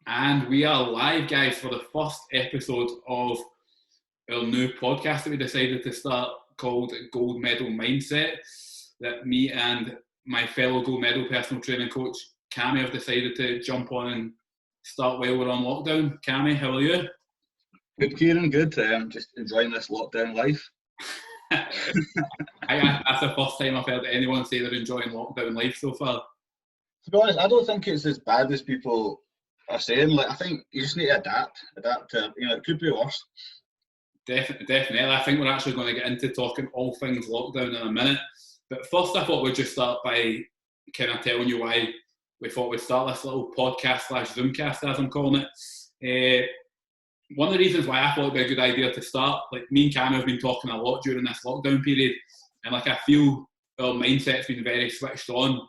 And we are live, guys, for the first episode of our new podcast that we decided to start called Gold Medal Mindset, that me and my fellow gold medal personal training coach, Cammy, have decided to jump on and start while we're on lockdown. Cammy, how are you? Good, Kieran, good. Just enjoying this lockdown life. That's the first time I've heard anyone say they're enjoying lockdown life so far. To be honest, I don't think it's as bad as people are saying. Like, I think you just need to adapt to, it could be worse. Definitely. I think we're actually going to get into talking all things lockdown in a minute. But first, I thought we'd just start by kind of telling you why we thought we'd start this little podcast / Zoomcast, as I'm calling it. One of the reasons why I thought it'd be a good idea to start, like me and Cam have been talking a lot during this lockdown period, and like I feel our mindset's been very switched on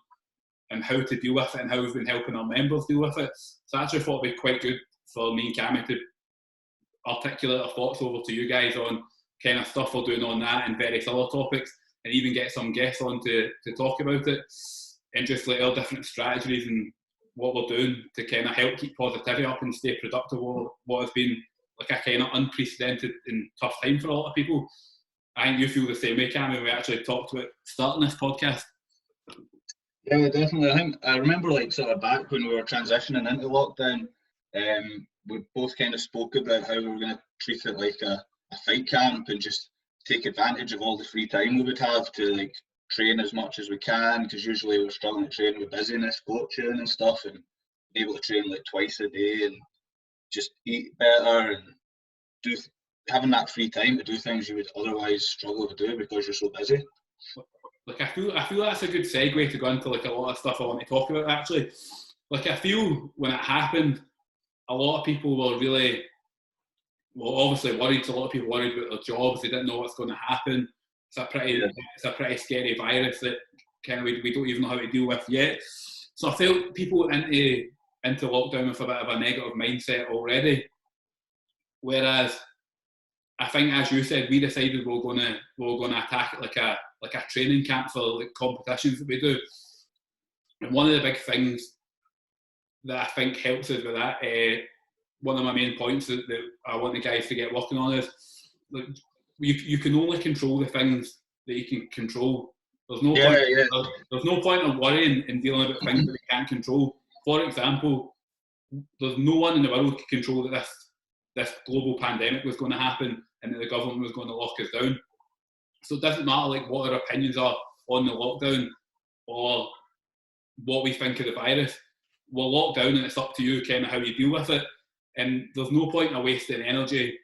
and how to deal with it and how we've been helping our members deal with it. So I actually thought it'd be quite good for me and Cammy to articulate our thoughts over to you guys on kind of stuff we're doing on that and various other topics, and even get some guests on to talk about it, and just like our different strategies and what we're doing to kind of help keep positivity up and stay productive over what has been like a kind of unprecedented and tough time for a lot of people. I think you feel the same way, Cam, when we actually talked about starting this podcast. Yeah, definitely. I remember like sort of back when we were transitioning into lockdown, we both kind of spoke about how we were going to treat it like a fight camp and just take advantage of all the free time we would have to like train as much as we can, because usually we're struggling to train with busyness, coaching and stuff, and be able to train like twice a day and just eat better and having that free time to do things you would otherwise struggle to do because you're so busy. Like I feel that's a good segue to go into like a lot of stuff I want to talk about actually. Like I feel when it happened, a lot of people were really, obviously worried. A lot of people worried about their jobs. They didn't know what's going to happen. It's a pretty scary virus that kind of we don't even know how to deal with yet. So I felt people went into lockdown with a bit of a negative mindset already. Whereas I think, as you said, we decided we were going to attack it like a training camp for like competitions that we do. And one of the big things that I think helps us with that, one of my main points that I want the guys to get working on is like, you can only control the things that you can control. There's no point of worrying and dealing about things that we can't control. For example, there's no one in the world can control that this global pandemic was going to happen and that the government was going to lock us down. So it doesn't matter like what our opinions are on the lockdown or what we think of the virus. We're locked down and it's up to you kind of how you deal with it. And there's no point in wasting energy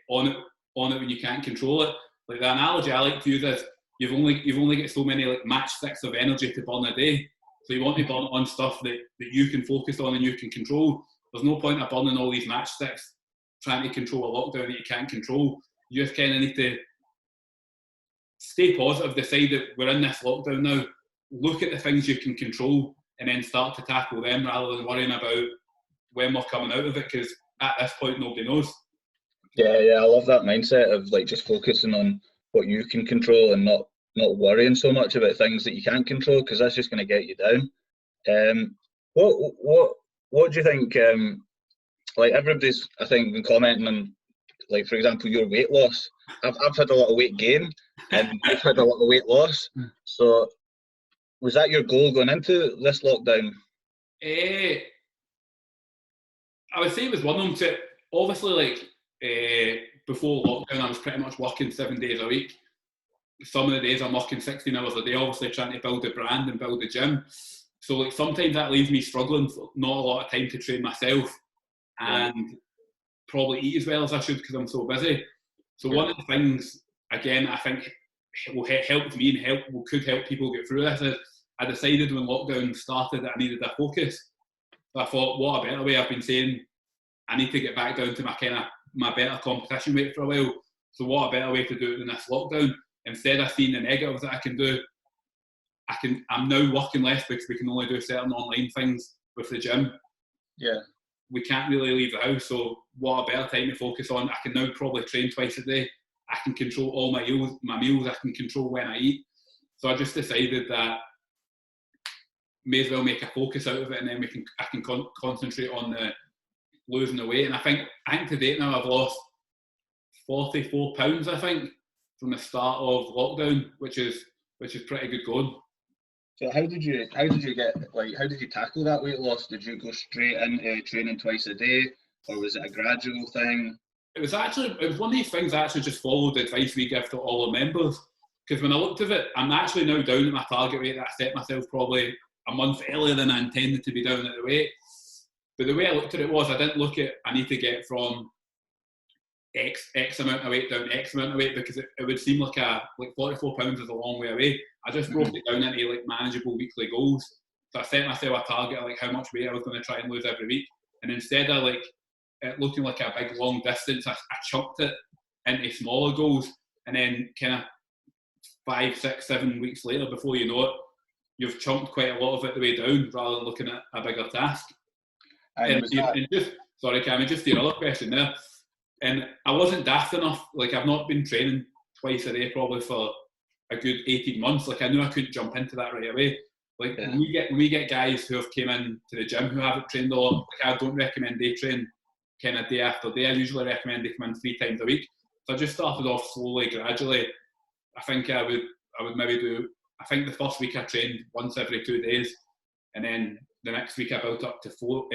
on it when you can't control it. Like the analogy I like to use is you've only got so many like matchsticks of energy to burn a day. So you want to burn on stuff that you can focus on and you can control. There's no point of burning all these matchsticks trying to control a lockdown that you can't control. You just kind of need to stay positive, decide that we're in this lockdown now, look at the things you can control and then start to tackle them rather than worrying about when we're coming out of it, because at this point nobody knows. Yeah, I love that mindset of like just focusing on what you can control and not worrying so much about things that you can't control, because that's just going to get you down. What do you think? Like everybody's, I think, been commenting on, like for example, your weight loss. I've had a lot of weight gain, and you've had a lot of weight loss. So, was that your goal going into this lockdown? I would say it was one of them. To obviously, like before lockdown, I was pretty much working 7 days a week. Some of the days I'm working 16 hours a day, obviously trying to build a brand and build a gym. So like sometimes that leaves me struggling for not a lot of time to train myself and probably eat as well as I should because I'm so busy. So one of the things, again, I think will help me and could help people get through this is I decided when lockdown started that I needed a focus. So I thought, what a better way. I've been saying I need to get back down to my better competition weight for a while. So what a better way to do it than this lockdown? Instead of seeing the negatives that I can do, I'm now working less because we can only do certain online things with the gym. Yeah. We can't really leave the house, so what a better time to focus on. I can now probably train twice a day. I can control all my meals. I can control when I eat. So I just decided that may as well make a focus out of it, and then I can concentrate on the losing the weight. And I think to date now I've lost 44 pounds, I think, from the start of lockdown, which is pretty good going. So how did you tackle that weight loss? Did you go straight into training twice a day, or was it a gradual thing? It was one of these things. I actually just followed the advice we give to all our members, because when I looked at it, I'm actually now down at my target weight that I set myself probably a month earlier than I intended to be down at the weight. But the way I looked at it was, I didn't look at I need to get from X amount of weight down X amount of weight, because it would seem like 44 pounds is a long way away. I just broke it down into like manageable weekly goals. So I set myself a target of like how much weight I was going to try and lose every week, and instead of like it looking like a big long distance, I chunked it into smaller goals, and then kind of 5, 6, 7 weeks later, before you know it, you've chunked quite a lot of it the way down, rather than looking at a bigger task. Sorry, Cammy, just the other question there. And I wasn't daft enough. Like, I've not been training twice a day probably for a good 18 months. Like, I knew I couldn't jump into that right away. Like, when we get guys who have came in to the gym who haven't trained a lot, like, I don't recommend they train kind of day after day. I usually recommend they come in 3 times a week. So I just started off slowly, gradually. I think I would maybe do, I think the first week I trained once every 2 days, and then the next week I built up to 4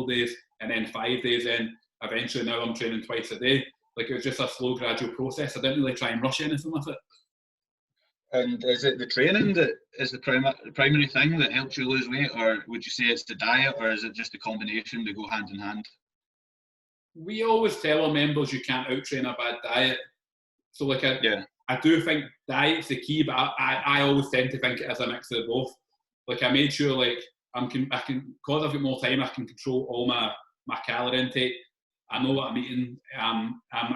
days, and then 5 days in. Eventually now I'm training twice a day. Like, it was just a slow, gradual process. I didn't really try and rush anything with it. And is it the training that is the primary thing that helps you lose weight, or would you say it's the diet, or is it just a combination that go hand in hand? We always tell our members you can't out-train a bad diet. So like I do think diet's the key, but I always tend to think it is a mix of both. Like, I made sure like I can, because I've got more time, I can control all my calorie intake. I know what I'm eating.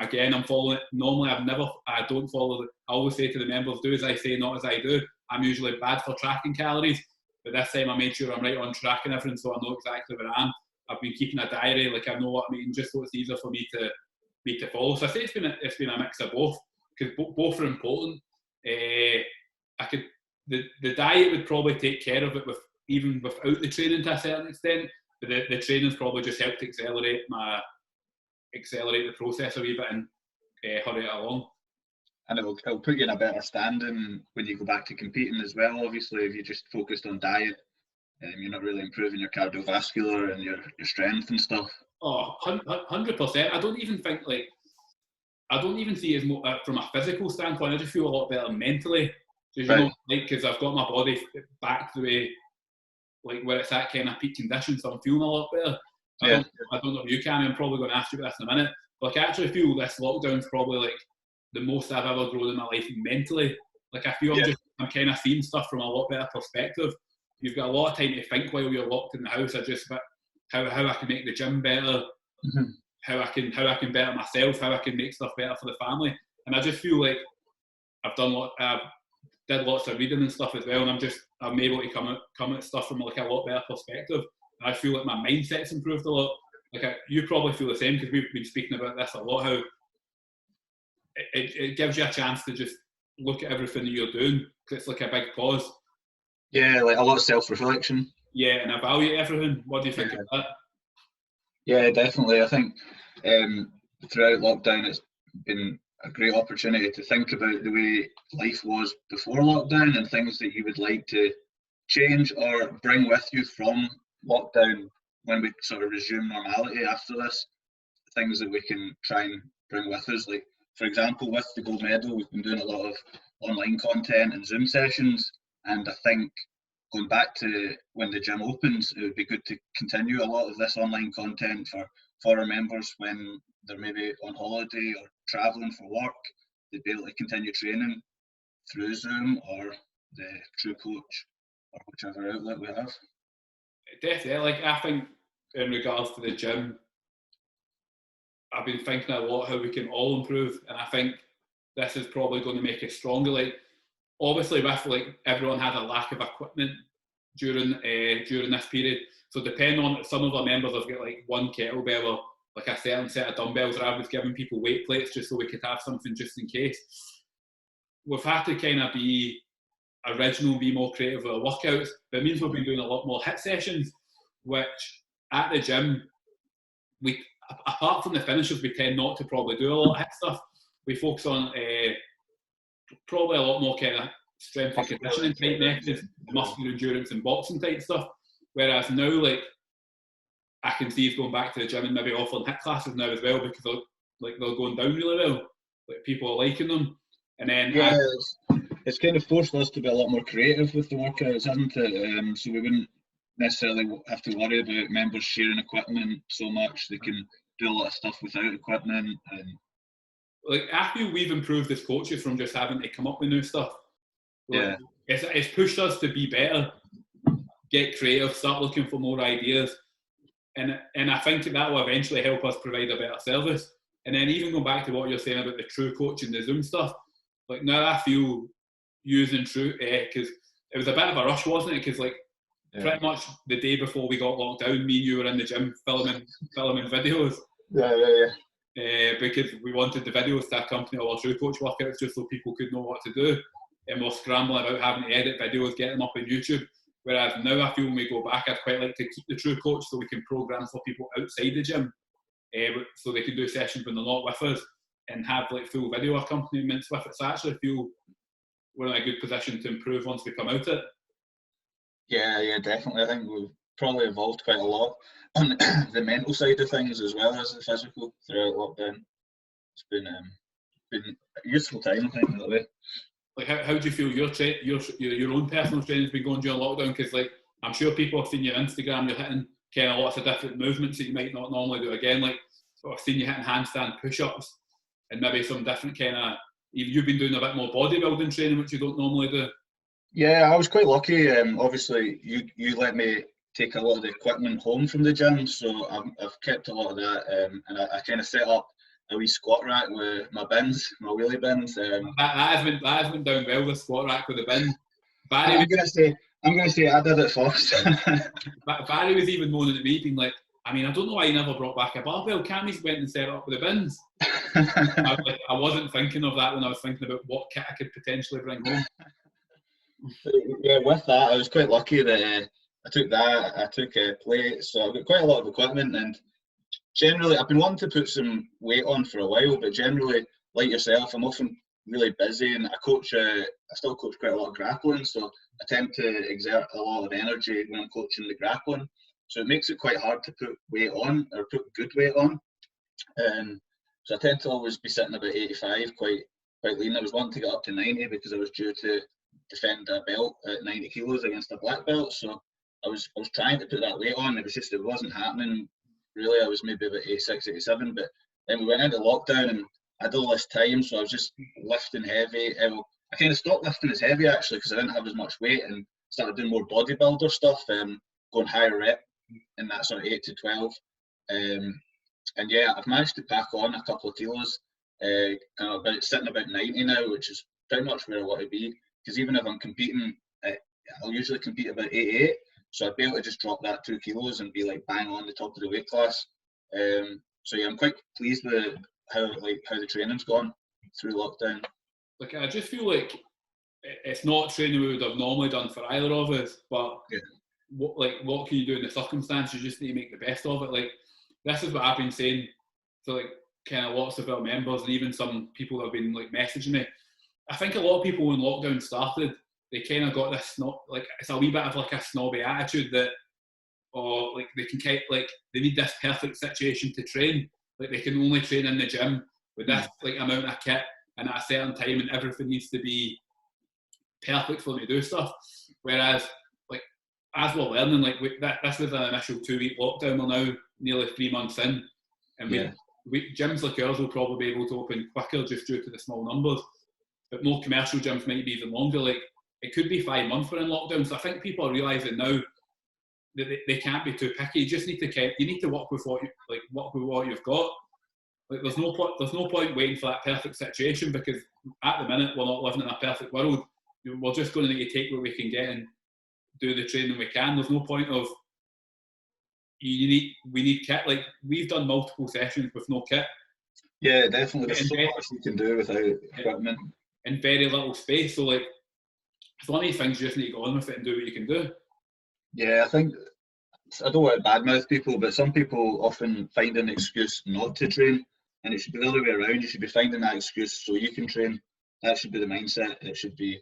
Again, I'm following it. Normally, I don't follow it. I always say to the members, do as I say, not as I do. I'm usually bad for tracking calories, but this time I made sure I'm right on track and everything, so I know exactly where I am. I've been keeping a diary, like, I know what I'm eating, just so it's easier for me to follow. So I say it's been a mix of both, because both are important. The diet would probably take care of it even without the training to a certain extent, but the training's probably just helped accelerate the process a wee bit and hurry it along. And it'll put you in a better standing when you go back to competing as well. Obviously, if you just focused on diet, you're not really improving your cardiovascular and your strength and stuff. Oh, 100%. I don't even see it as more, from a physical standpoint. I just feel a lot better mentally. Because you know, like, because I've got my body back the way, like, where it's at kind of peak condition, so I'm feeling a lot better. I don't know if you can. I'm probably going to ask you about this in a minute. But like, I actually feel this lockdown's probably like the most I've ever grown in my life mentally. Like, I feel I'm kind of seeing stuff from a lot better perspective. You've got a lot of time to think while you're locked in the house. How I can make the gym better, how I can better myself, how I can make stuff better for the family. And I just feel like I've did lots of reading and stuff as well, and I'm able to come at stuff from like a lot better perspective. And I feel like my mindset's improved a lot. Like, you probably feel the same, because we've been speaking about this a lot, how it gives you a chance to just look at everything that you're doing, because it's like a big pause. Yeah, like a lot of self-reflection. Yeah, and evaluate everything. What do you think of that? Yeah, definitely. I think throughout lockdown, it's been a great opportunity to think about the way life was before lockdown and things that you would like to change or bring with you from lockdown when we sort of resume normality after this. Things that we can try and bring with us. Like, for example, with the gold medal, we've been doing a lot of online content and Zoom sessions, and I think going back to when the gym opens, it would be good to continue a lot of this online content for our members when they're maybe on holiday or travelling for work. They'd be able to continue training through Zoom or the True Coach or whichever outlet we have. Definitely. Like, I think in regards to the gym, I've been thinking a lot how we can all improve, and I think this is probably going to make us stronger. Like, obviously, with like everyone had a lack of equipment during this period, so depending on, some of our members have got like one kettlebell or like a certain set of dumbbells, or I was giving people weight plates just so we could have something just in case. We've had to kind of be original, be more creative with our workouts. But it means we've been doing a lot more HIIT sessions, which at the gym, we, apart from the finishers, we tend not to probably do a lot of HIIT stuff. We focus on probably a lot more kind of strength and conditioning type methods, muscular endurance and boxing type stuff. Whereas now, like, I can see it's going back to the gym and maybe offering HIIT classes now as well, because they're going down really well. Like, people are liking them. And then it's kind of forced us to be a lot more creative with the workouts, hasn't it? So we wouldn't necessarily have to worry about members sharing equipment so much. They can do a lot of stuff without equipment. And like, I feel we've improved as coaches from just having to come up with new stuff. Like, it's pushed us to be better, get creative, start looking for more ideas, and I think that will eventually help us provide a better service. And then even going back to what you're saying about the True Coach and the Zoom stuff, like, now I feel using True, because it was a bit of a rush, wasn't it? Because, like, pretty much the day before we got locked down, me and you were in the gym filming videos. Because we wanted the videos to accompany all our True Coach workouts, just so people could know what to do. And we're scrambling about having to edit videos, get them up on YouTube. Whereas now I feel when we go back, I'd quite like to keep the True Coach so we can program for people outside the gym, so they can do sessions when they're not with us and have like full video accompaniments with it. So I actually feel we're in a good position to improve once we come out of it. Yeah, definitely. I think we've probably evolved quite a lot on the mental side of things as well as the physical throughout lockdown. It's been a useful time, I think, in that way. Like, how do you feel your own personal training's been going during lockdown? Because, like, I'm sure people have seen your Instagram, you're hitting kind of lots of different movements that you might not normally do again. Like, sort of seen you hitting handstand push-ups and maybe some different kind of, you've been doing a bit more bodybuilding training, which you don't normally do. Yeah, I was quite lucky. Obviously, you let me take a lot of the equipment home from the gym, so I've kept a lot of that, and I kind of set up a wee squat rack with my bins, my wheelie bins. That has been down well, the squat rack with the bin. I'm gonna say I did it first. Barry was even moaning at me, being like, I mean, I don't know why you never brought back a barbell. Cammy's went and set it up with the bins. I wasn't thinking of that when I was thinking about what kit I could potentially bring home. Yeah, with that, I was quite lucky that I took plates, so I've got quite a lot of equipment, and generally, I've been wanting to put some weight on for a while, but generally, like yourself, I'm often really busy, and I still coach quite a lot of grappling, so I tend to exert a lot of energy when I'm coaching the grappling, so it makes it quite hard to put weight on, or put good weight on. So I tend to always be sitting about 85, quite lean. I was wanting to get up to 90 because I was due to defend a belt at 90 kilos against a black belt, so I was trying to put that weight on. It wasn't happening. Really, I was maybe about 86, 87, but then we went into lockdown and I had all this time, so I was just lifting heavy. I kind of stopped lifting as heavy actually because I didn't have as much weight, and started doing more bodybuilder stuff, going higher rep in that sort of 8 to 12. And yeah, I've managed to pack on a couple of kilos, kind of sitting about 90 now, which is pretty much where I want to be. Because even if I'm competing, I'll usually compete about 88. So I'd be able to just drop that 2 kilos and be like bang on the top of the weight class. So yeah, I'm quite pleased with how the training's gone through lockdown. Like, I just feel like it's not training we would have normally done for either of us, but what can you do in the circumstances? You just need to make the best of it. Like, this is what I've been saying to like kind of lots of our members, and even some people that have been like messaging me. I think a lot of people when lockdown started, they kind of got this it's a wee bit of like a snobby attitude that, or like they can they need this perfect situation to train. Like, they can only train in the gym with this like amount of kit and at a certain time, and everything needs to be perfect for them to do stuff. Whereas, like, as we're learning, like this was an initial 2-week lockdown. We're now nearly 3 months in, and gyms like ours will probably be able to open quicker just due to the small numbers. But more commercial gyms might be even longer. Like, it could be 5 months we're in lockdown. So I think people are realising now that they can't be too picky. You just need to work with what you've got. Like, there's no point waiting for that perfect situation, because at the minute we're not living in a perfect world. We're just going to need to take what we can get and do the training we can. There's no point of we need kit. Like, we've done multiple sessions with no kit. Yeah, definitely. There's so much you can do without equipment. In very little space. So, like, it's one of these things you just need to go on with it and do what you can do. Yeah, I think I don't want to badmouth people, but some people often find an excuse not to train, and it should be the other way around. You should be finding that excuse so you can train. That should be the mindset. It should be,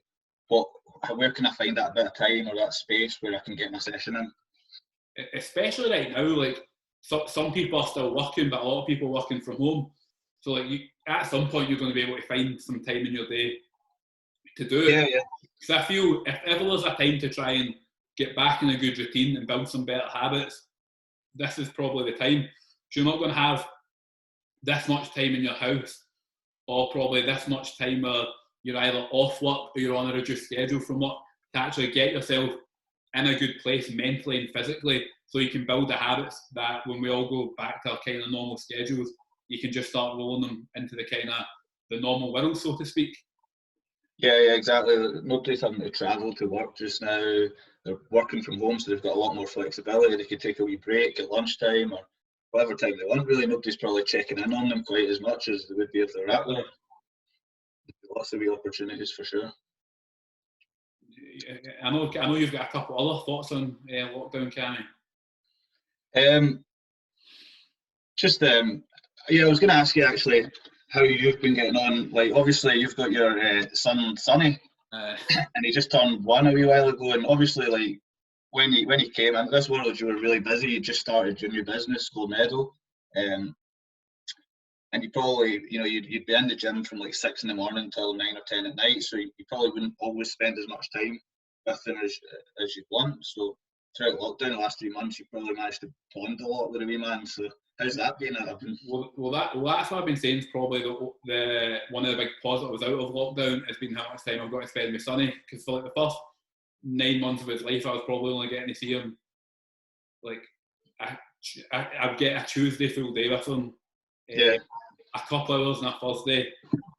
where can I find that bit of time or that space where I can get my session in? Especially right now, like some people are still working, but a lot of people are working from home. So like at some point you're going to be able to find some time in your day to do it. Yeah. Because I feel if ever there's a time to try and get back in a good routine and build some better habits, this is probably the time. So you're not going to have this much time in your house, or probably this much time where you're either off work or you're on a reduced schedule from work, to actually get yourself in a good place mentally and physically, so you can build the habits that when we all go back to our kind of normal schedules, you can just start rolling them into the kind of the normal world, so to speak. Yeah, exactly. Nobody's having to travel to work just now. They're working from home, so they've got a lot more flexibility. They can take a wee break at lunchtime or whatever time they want. Really, nobody's probably checking in on them quite as much as they would be if they're at work. Lots of wee opportunities for sure. I know you've got a couple other thoughts on lockdown, Cammy. I was going to ask you actually how you've been getting on. Like, obviously, you've got your son, Sonny, and he just turned 1 a wee while ago. And obviously, like when he came into this world, you were really busy. You just started your new business, School Meadow, and you probably, you'd be in the gym from like 6 in the morning till 9 or 10 at night. So you probably wouldn't always spend as much time with him as you'd want. So throughout lockdown, the last 3 months, you probably managed to bond a lot with the wee man. So how's that been? Well, that's what I've been saying is probably the one of the big positives out of lockdown has been how much time I've got to spend with Sonny. Because for like the first 9 months of his life, I was probably only getting to see him like I'd get a Tuesday full day with him. A couple hours on a Thursday,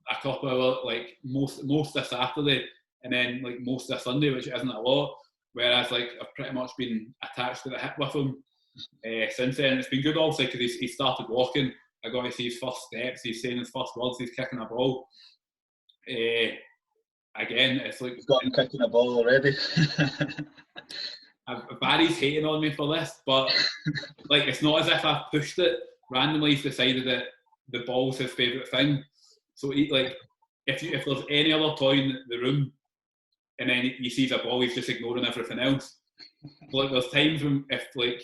a couple hours like most of Saturday, and then like most of Sunday, which isn't a lot. Whereas like I've pretty much been attached to the hip with him since then. It's been good obviously because he started walking. I got to see his first steps. He's saying his first words. He's kicking a ball. Again, it's like you've got him kicking a ball already. Barry's hating on me for this, but like it's not as if I've pushed it. Randomly, he's decided that the ball's his favourite thing. So he, like, if there's any other toy in the room, and then he sees a ball, he's just ignoring everything else. Like there's times when if like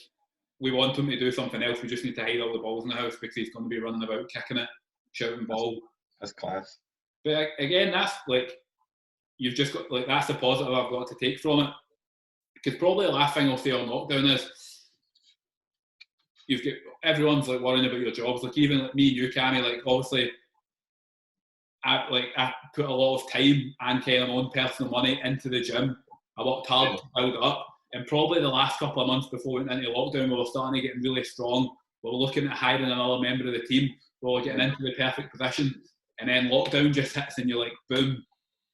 we want him to do something else, we just need to hide all the balls in the house because he's going to be running about kicking it, shouting ball. That's class. But again, that's like you've just got like that's the positive I've got to take from it. Because probably the last thing I'll say on lockdown is you've got everyone's like worrying about your jobs. Like even like me and you, Cammy, like obviously I put a lot of time and kind of my own personal money into the gym. I worked hard to build it up. And probably the last couple of months before we went into lockdown, we were starting to get really strong. We were looking at hiring another member of the team. We were getting into the perfect position. And then lockdown just hits and you're like, boom.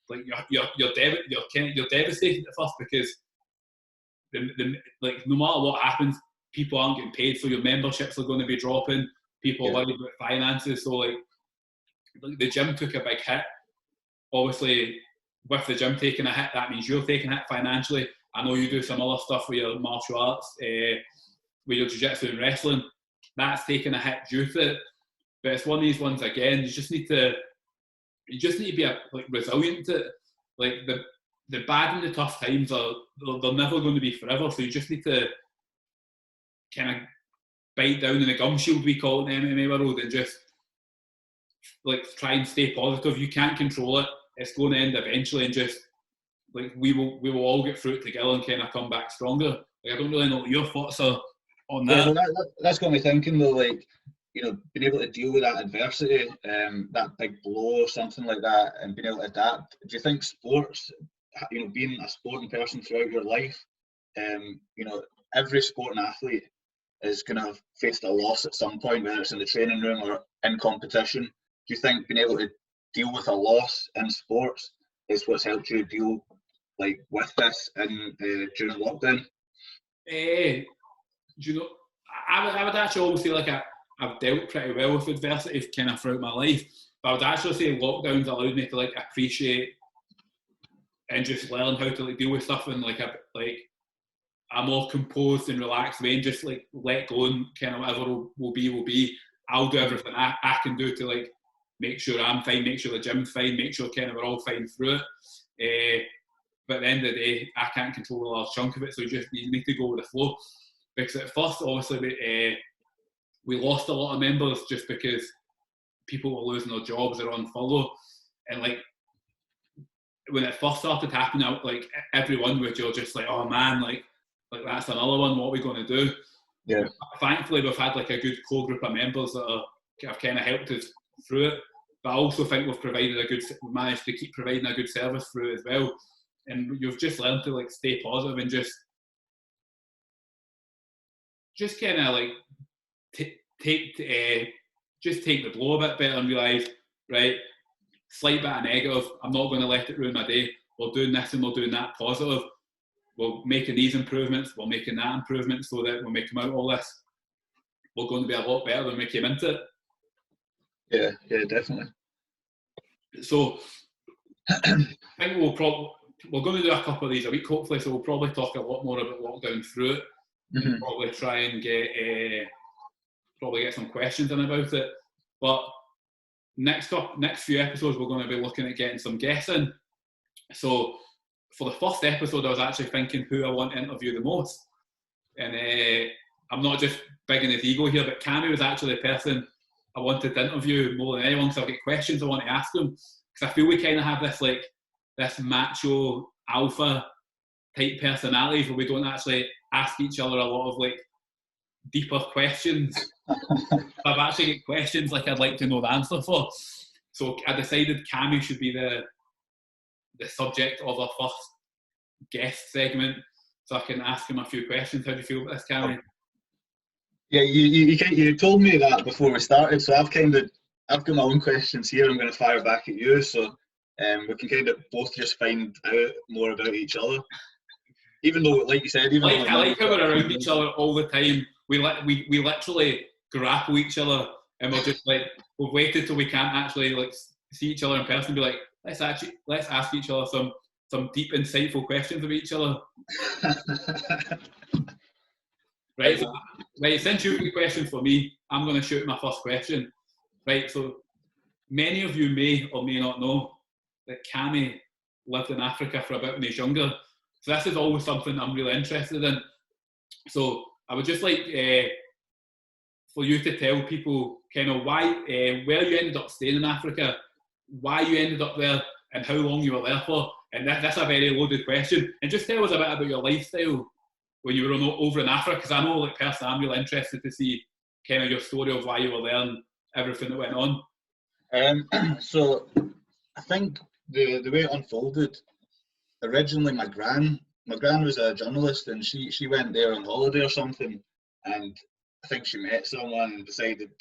Like you're devastated at first because like no matter what happens, people aren't getting paid, so your memberships are going to be dropping. People are worried about finances, so like the gym took a big hit. Obviously, with the gym taking a hit, that means you're taking a hit financially. I know you do some other stuff with your martial arts, with your jiu-jitsu and wrestling. That's taking a hit due to it. But it's one of these ones again. You just need to be resilient to it. Like the bad and the tough times they're never going to be forever. So you just need to kind of bite down in the gum shield, we call it in the MMA world, and just like try and stay positive. You can't control it. It's going to end eventually, and just like we will all get through it together and kind of come back stronger. Like, I don't really know what your thoughts are on that. Yeah, that's got me thinking though, like, you know, being able to deal with that adversity, that big blow or something like that, and being able to adapt. Do you think sports, you know, being a sporting person throughout your life, you know, every sporting athlete is going to have faced a loss at some point, whether it's in the training room or in competition. Do you think being able to deal with a loss in sports is what's helped you deal like with this during lockdown? Do you know, I would actually always say like I've dealt pretty well with adversity kind of throughout my life, but I would actually say lockdowns allowed me to like appreciate and just learn how to like deal with stuff in like a more composed and relaxed way, and just like let go, and kind of whatever will be. I'll do everything I can do to like make sure I'm fine, make sure the gym's fine, make sure kind of we're all fine through it. But at the end of the day, I can't control a large chunk of it, so you need to go with the flow. Because at first, obviously, we lost a lot of members just because people were losing their jobs or on furlough, and like when it first started happening, like everyone was just like, oh man, like that's another one. What are we going to do? Yeah. Thankfully, we've had like a good core group of members that have kind of helped us through it. But I also think we've managed to keep providing a good service through it as well. And you've just learned to like stay positive and just kind of like take the blow a bit better and realise, right, slight bit of negative, I'm not going to let it ruin my day. We're doing this and we're doing that positive. We're making these improvements, we're making that improvement, so that when we come out of all this, we're going to be a lot better than we came into it. Yeah, definitely. So I think we're going to do a couple of these a week, hopefully, so we'll probably talk a lot more about lockdown through it. And probably try and get some questions in about it. But next few episodes, we're going to be looking at getting some guests in. So for the first episode, I was actually thinking who I want to interview the most. And I'm not just bigging his ego here, but Cammy was actually the person I wanted to interview more than anyone, because I've got questions I want to ask him. Because I feel we kind of have this macho alpha type personalities where we don't actually ask each other a lot of like deeper questions. I've actually got questions like I'd like to know the answer for. So I decided Cammy should be the subject of our first guest segment, so I can ask him a few questions. How do you feel about this, Cammy? Yeah, you told me that before we started, so I've got my own questions here. I'm going to fire back at you, so we can kind of both just find out more about each other. Even though, like you said, I like how we're around each other all the time. We literally grapple each other, and we're just like, we've waited till we can't actually like see each other in person and be like, let's ask each other some deep, insightful questions of each other. Right, since you've got questions for me, I'm going to shoot my first question. Right, so many of you may or may not know that Cammy lived in Africa for a bit when he was younger. So this is always something I'm really interested in. So I would just like for you to tell people kind of why, where you ended up staying in Africa, why you ended up there, and how long you were there for. And that's a very loaded question. And just tell us a bit about your lifestyle when you were over in Africa, because I know, like, personally, I'm really interested to see kind of your story of why you were there and everything that went on. So I think the way it unfolded, originally my gran was a journalist, and she went there on holiday or something, and I think she met someone and decided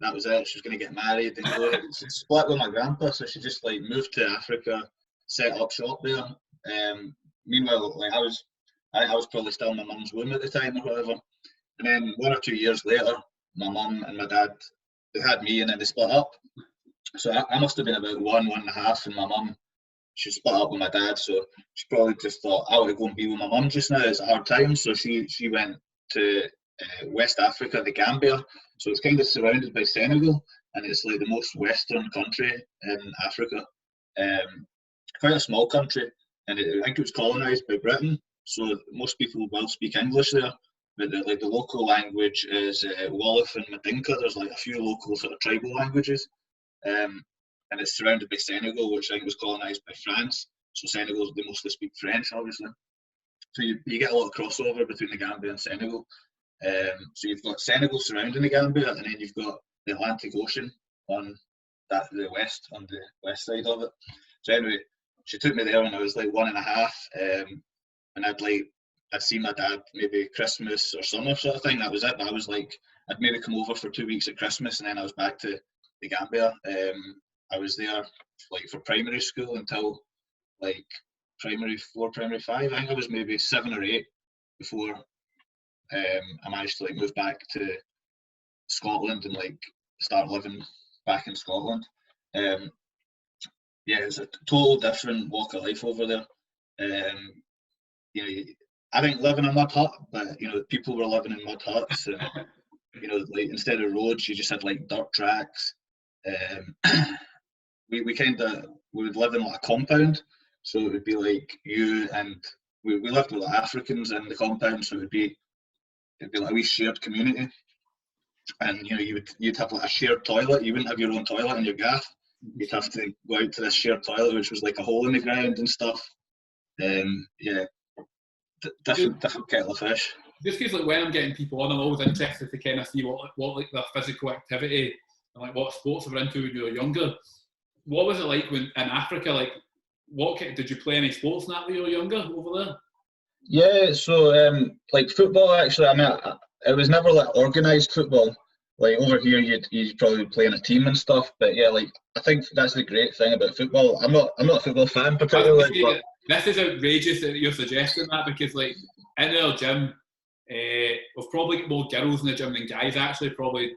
that was it. She was going to get married and go ahead. She split with my grandpa, so she just like moved to Africa, set up shop there. Meanwhile, like I was probably still in my mum's womb at the time or whatever. And then 1 or 2 years later, my mum and my dad, they had me, and then they split up. So I must have been about 1.5, and my mum, she split up with my dad, so she probably just thought, I want to go and be with my mum just now. It's a hard time, so she went to West Africa, the Gambia. So it's kind of surrounded by Senegal, and it's like the most western country in Africa. Quite a small country, and I think it was colonised by Britain, so most people will speak English there. But the local language is Wolof and Mandinka. There's like a few local sort of tribal languages. And it's surrounded by Senegal, which I think was colonised by France. So Senegal, they mostly speak French, obviously. So you get a lot of crossover between the Gambia and Senegal. So you've got Senegal surrounding the Gambia, and then you've got the Atlantic Ocean on the west side of it. So anyway, she took me there when I was like 1.5, and I'd seen my dad maybe Christmas or summer sort of thing. That was it. But I was like, I'd maybe come over for 2 weeks at Christmas, and then I was back to the Gambia. I was there like for primary school until like primary 4, primary 5. I think I was maybe 7 or 8 before I managed to like move back to Scotland and like start living back in Scotland. Yeah, it's a total different walk of life over there. You know, I think living in a mud hut, but you know, people were living in mud huts, and you know, like instead of roads, you just had like dirt tracks. Um, we would live in like a compound, so it would be like you and we lived with like Africans in the compound, so it'd be like a wee shared community, and you know, you'd have like a shared toilet. You wouldn't have your own toilet in your gaff. You'd have to go out to this shared toilet, which was like a hole in the ground and stuff. Yeah, different kettle of fish. Just because like when I'm getting people on, I'm always interested to kind of see what like their physical activity and like what sports they were into when you were younger. What was it like when in Africa? Like, did you play any sports in that when you were younger over there? Yeah, so like football actually. I mean, it was never like organised football. Like over here, you'd probably play in a team and stuff. But yeah, like I think that's the great thing about football. I'm not a football fan particularly, but this is outrageous that you're suggesting that, because like in our gym, we've probably got more girls in the gym than guys. Actually, probably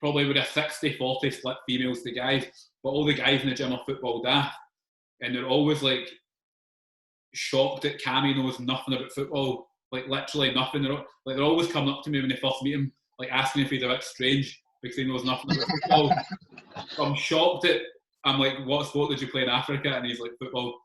with a 60-40 split females to guys. But all the guys in the gym are football daft, and they're always like shocked that Cammy knows nothing about football, like literally nothing. They're always coming up to me when they first meet him, like asking if he's a bit strange because he knows nothing about football. So I'm shocked that I'm like, what sport did you play in Africa? And he's like, football.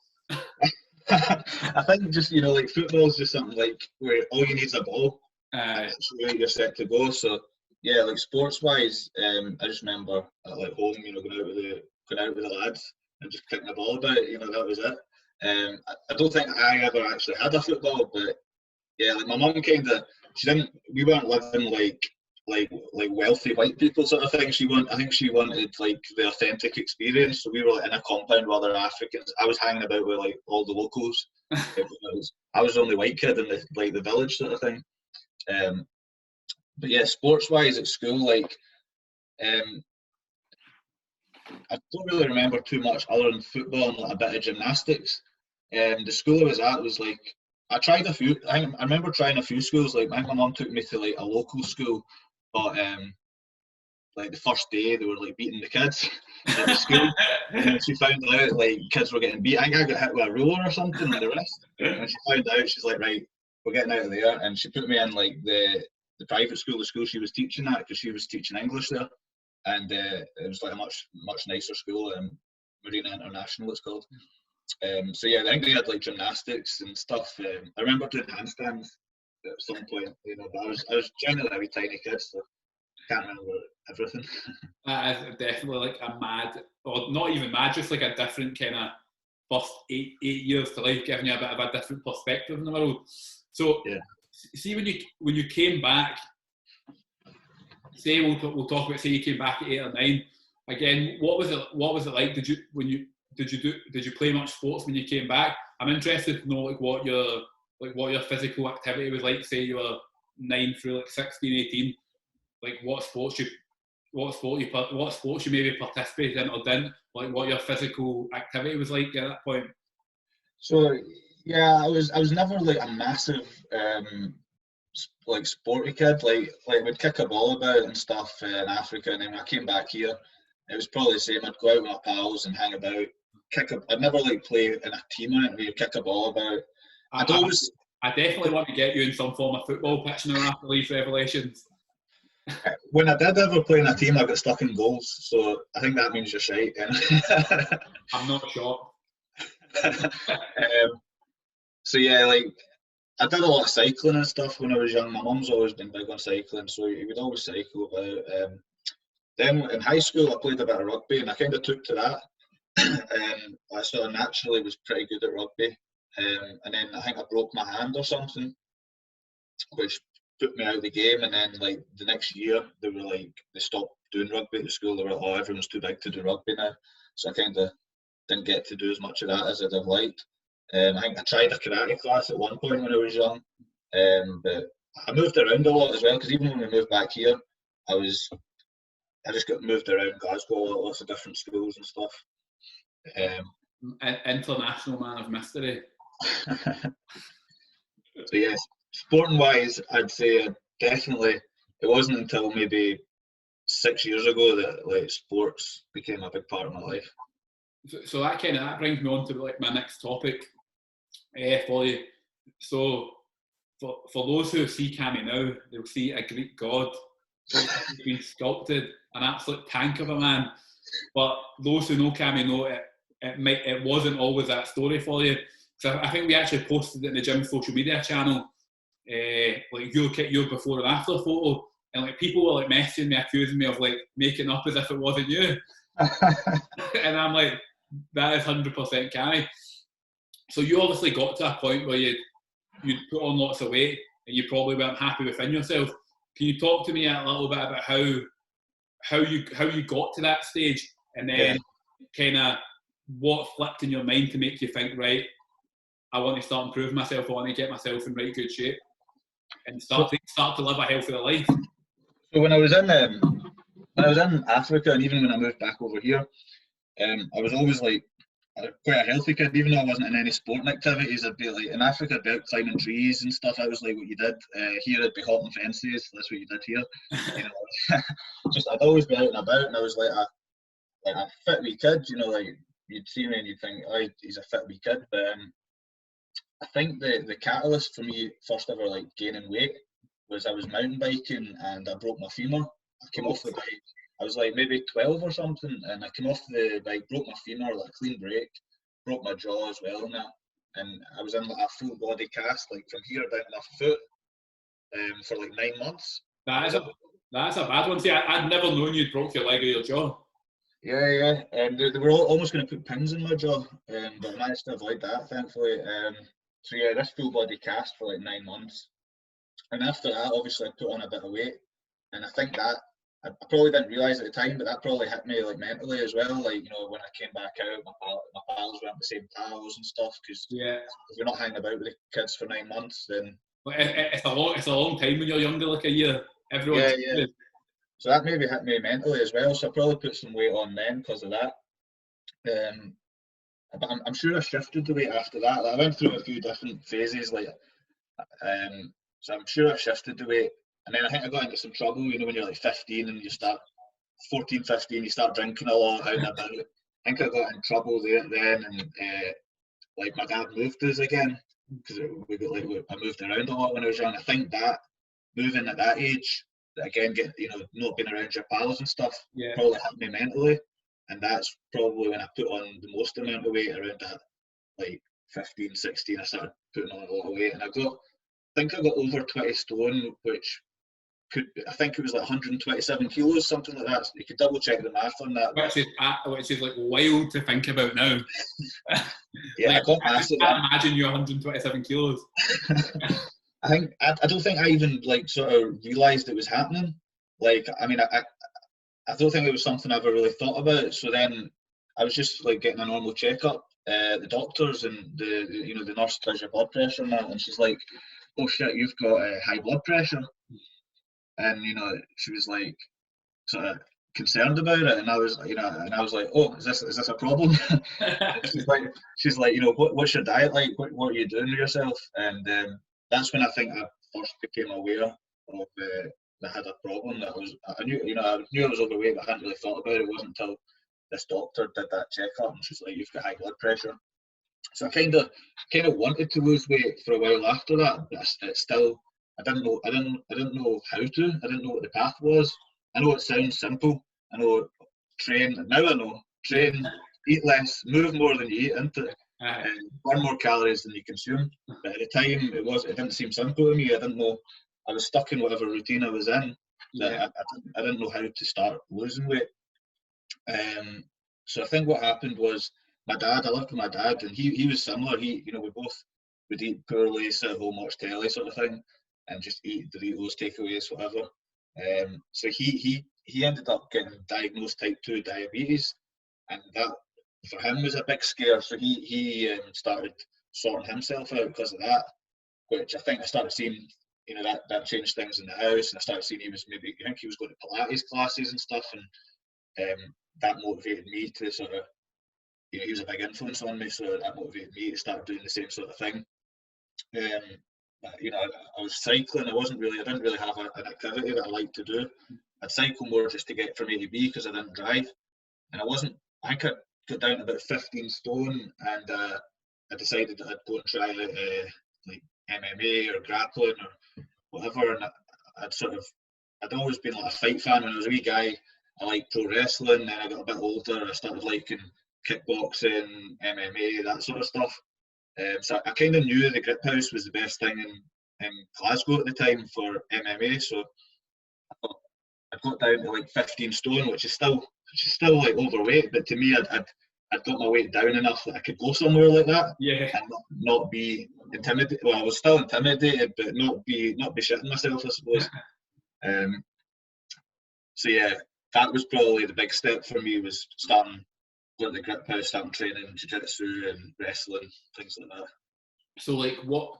I think just, you know, like football is just something like where all you need is a ball. That's where you're set to go. So yeah, like sports wise, I just remember at like home, you know, going out with the lads and just kicking the ball about. You know, that was it. I don't think I ever actually had a football, but yeah, like my mum kind of, we weren't living like wealthy white people sort of thing. I think she wanted like the authentic experience. So we were like in a compound with other Africans. I was hanging about with like all the locals. I was the only white kid in the village sort of thing. But yeah, sports wise at school, like I don't really remember too much other than football and like a bit of gymnastics. The school I was at was like, I tried a few. I remember trying a few schools. Like my mum took me to like a local school, but like the first day they were like beating the kids at the school, and then she found out like kids were getting beat. I think I got hit with a ruler or something on the wrist. And when she found out, she's like, right, we're getting out of there, and she put me in like the private school, the school she was teaching at, because she was teaching English there, and it was like a much nicer school, Marina International it's called. So yeah, I think they had like gymnastics and stuff. I remember doing handstands at some point, you know, but I was generally a wee tiny kid, so I can't remember everything. That is definitely like a mad, or not even mad, just like a different kind of first eight years to life, giving you a bit of a different perspective in the world. So, yeah. See when you came back, say we'll talk about, say you came back at 8 or 9. Again, what was it like? Did you play much sports when you came back? I'm interested to know like what your physical activity was like. Say you were 9 through like 16, 18. Like what sports you maybe participated in or didn't. Like what your physical activity was like at that point. So yeah, I was never like a massive like sporty kid. Like we'd kick a ball about and stuff in Africa, and then when I came back here, it was probably the same. I'd go out with my pals and hang about. I'd never like play in a team on it where you kick a ball about. I definitely want to get you in some form of football pitch now after these revelations. When I did ever play in a team, I got stuck in goals, so I think that means you're shite. I'm not sure. So yeah, like I did a lot of cycling and stuff when I was young. My mum's always been big on cycling, so we would always cycle about. Then in high school, I played a bit of rugby, and I kind of took to that. I sort of naturally was pretty good at rugby, and then I think I broke my hand or something, which put me out of the game. And then like the next year, they stopped doing rugby at the school. They were like, oh, everyone's too big to do rugby now. So I kind of didn't get to do as much of that as I'd have liked. I think I tried a karate class at one point when I was young, but I moved around a lot as well, because even when we moved back here, I just got moved around Glasgow, lots of different schools and stuff. International man of mystery. So yes, sporting wise, I'd say definitely it wasn't until maybe 6 years ago that like sports became a big part of my life. So that brings me on to like my next topic. for you. So for those who see Cammy now, they'll see a Greek god being sculpted, an absolute tank of a man. But those who know Cammy know it wasn't always that story for you. So I think we actually posted it in the gym social media channel, like your before and after photo, and like people were like messaging me, accusing me of like making up as if it wasn't you. And I'm like, that is 100% Cammy. So you obviously got to a point where you'd put on lots of weight and you probably weren't happy within yourself. Can you talk to me a little bit about how you got to that stage, and then kind of what flipped in your mind to make you think, right, I want to start improving myself, I want to get myself in right good shape and start to live a healthier life? So when I was in Africa, and even when I moved back over here, I was always like quite a healthy kid. Even though I wasn't in any sporting activities, I'd be like in Africa, I'd be out climbing trees and stuff. I was like what you did here. I'd be hopping fences. That's what you did here. You know, just I'd always be out and about, and I was like a fit wee kid. You know, like you'd see me and you'd think, oh, he's a fit wee kid. But I think the catalyst for me first ever like gaining weight was I was mountain biking and I broke my femur. I came off the bike. I was like maybe 12 or something, and I came off the bike, broke my femur, like a clean break, broke my jaw as well, and that. And I was in like a full body cast, like from here down to my foot, for like 9 months. That's a bad one. See, I'd never known you'd broke your leg or your jaw. Yeah. They were almost going to put pins in my jaw, but I managed to avoid that, thankfully. So yeah, this full body cast for like 9 months. And after that, obviously, I put on a bit of weight. And I think that, I probably didn't realise at the time, but that probably hit me like mentally as well. Like, you know, when I came back out, my pals weren't the same pals and stuff, because if you're not hanging about with the kids for 9 months, then... But it's a long time when you're younger, like a year. Everyone. Yeah. So that maybe hit me mentally as well. So I probably put some weight on then because of that. But I'm sure I shifted the weight after that. Like, I went through a few different phases, like, so I'm sure I shifted the weight. And then I think I got into some trouble, you know, when you're like 15 and you start 14, 15, you start drinking a lot out and about. I think I got in trouble there then, and like my dad moved us again because I moved around a lot when I was young. I think that moving at that age, again, not being around your pals and stuff, probably hit me mentally, and that's probably when I put on the most amount of weight around that, like 15, 16. I started putting on a lot of weight, and I think I got over 20 stone, which I think it was like 127 kilos, something like that. So you could double check the math on that. Which is like wild to think about now. Yeah, like, I can't imagine you're 127 kilos. I don't think I even like sort of realised it was happening. Like, I mean, I don't think it was something I ever really thought about. So then I was just like getting a normal checkup. The doctors and the nurse does your blood pressure and that, and she's like, "Oh shit, you've got high blood pressure." And she was like sort of concerned about it, and I was like, "Oh, is this a problem?" she's like, what's your diet like? What are you doing to yourself? And that's when I think I first became aware of that I had a problem. I knew I was overweight, but I hadn't really thought about it. It wasn't until this doctor did that checkup, and she's like, "You've got high blood pressure." So I kind of wanted to lose weight for a while after that, but it's still, I didn't know how to. I didn't know what the path was. I know it sounds simple. I know train. Now I know train, eat less, move more than you eat into it, and burn more calories than you consume. But at the time, it didn't seem simple to me. I didn't know. I was stuck in whatever routine I was in. I didn't know how to start losing weight. So I think what happened was I lived with my dad, and he was similar. We both would eat poorly, sit at home, watch telly sort of thing, and just eat Doritos, takeaways, whatever. So he ended up getting diagnosed type 2 diabetes, and that for him was a big scare. So he started sorting himself out because of that, which I think I started seeing, that changed things in the house, and I started seeing he was going to Pilates classes and stuff, and that motivated me to sort of, he was a big influence on me, so that motivated me to start doing the same sort of thing. I was cycling. I didn't really have an activity that I liked to do. I'd cycle more just to get from A to B because I didn't drive, and I think I got down to about 15 stone, and I decided that I'd go and try like MMA or grappling or whatever, and I'd always been like a fight fan when I was a wee guy. I liked pro wrestling. Then I got a bit older. I started liking kickboxing, MMA, that sort of stuff. So I kind of knew the Grip House was the best thing in Glasgow at the time for MMA. So I got down to like 15 stone, which is still like overweight. But to me, I'd got my weight down enough that I could go somewhere like that, Yeah. and not be intimidated. Well, I was still intimidated, but not be shitting myself, I suppose. So yeah, that was probably the big step for me, was starting going to the Grip House, starting training jiu-jitsu and wrestling, things like that. So like what?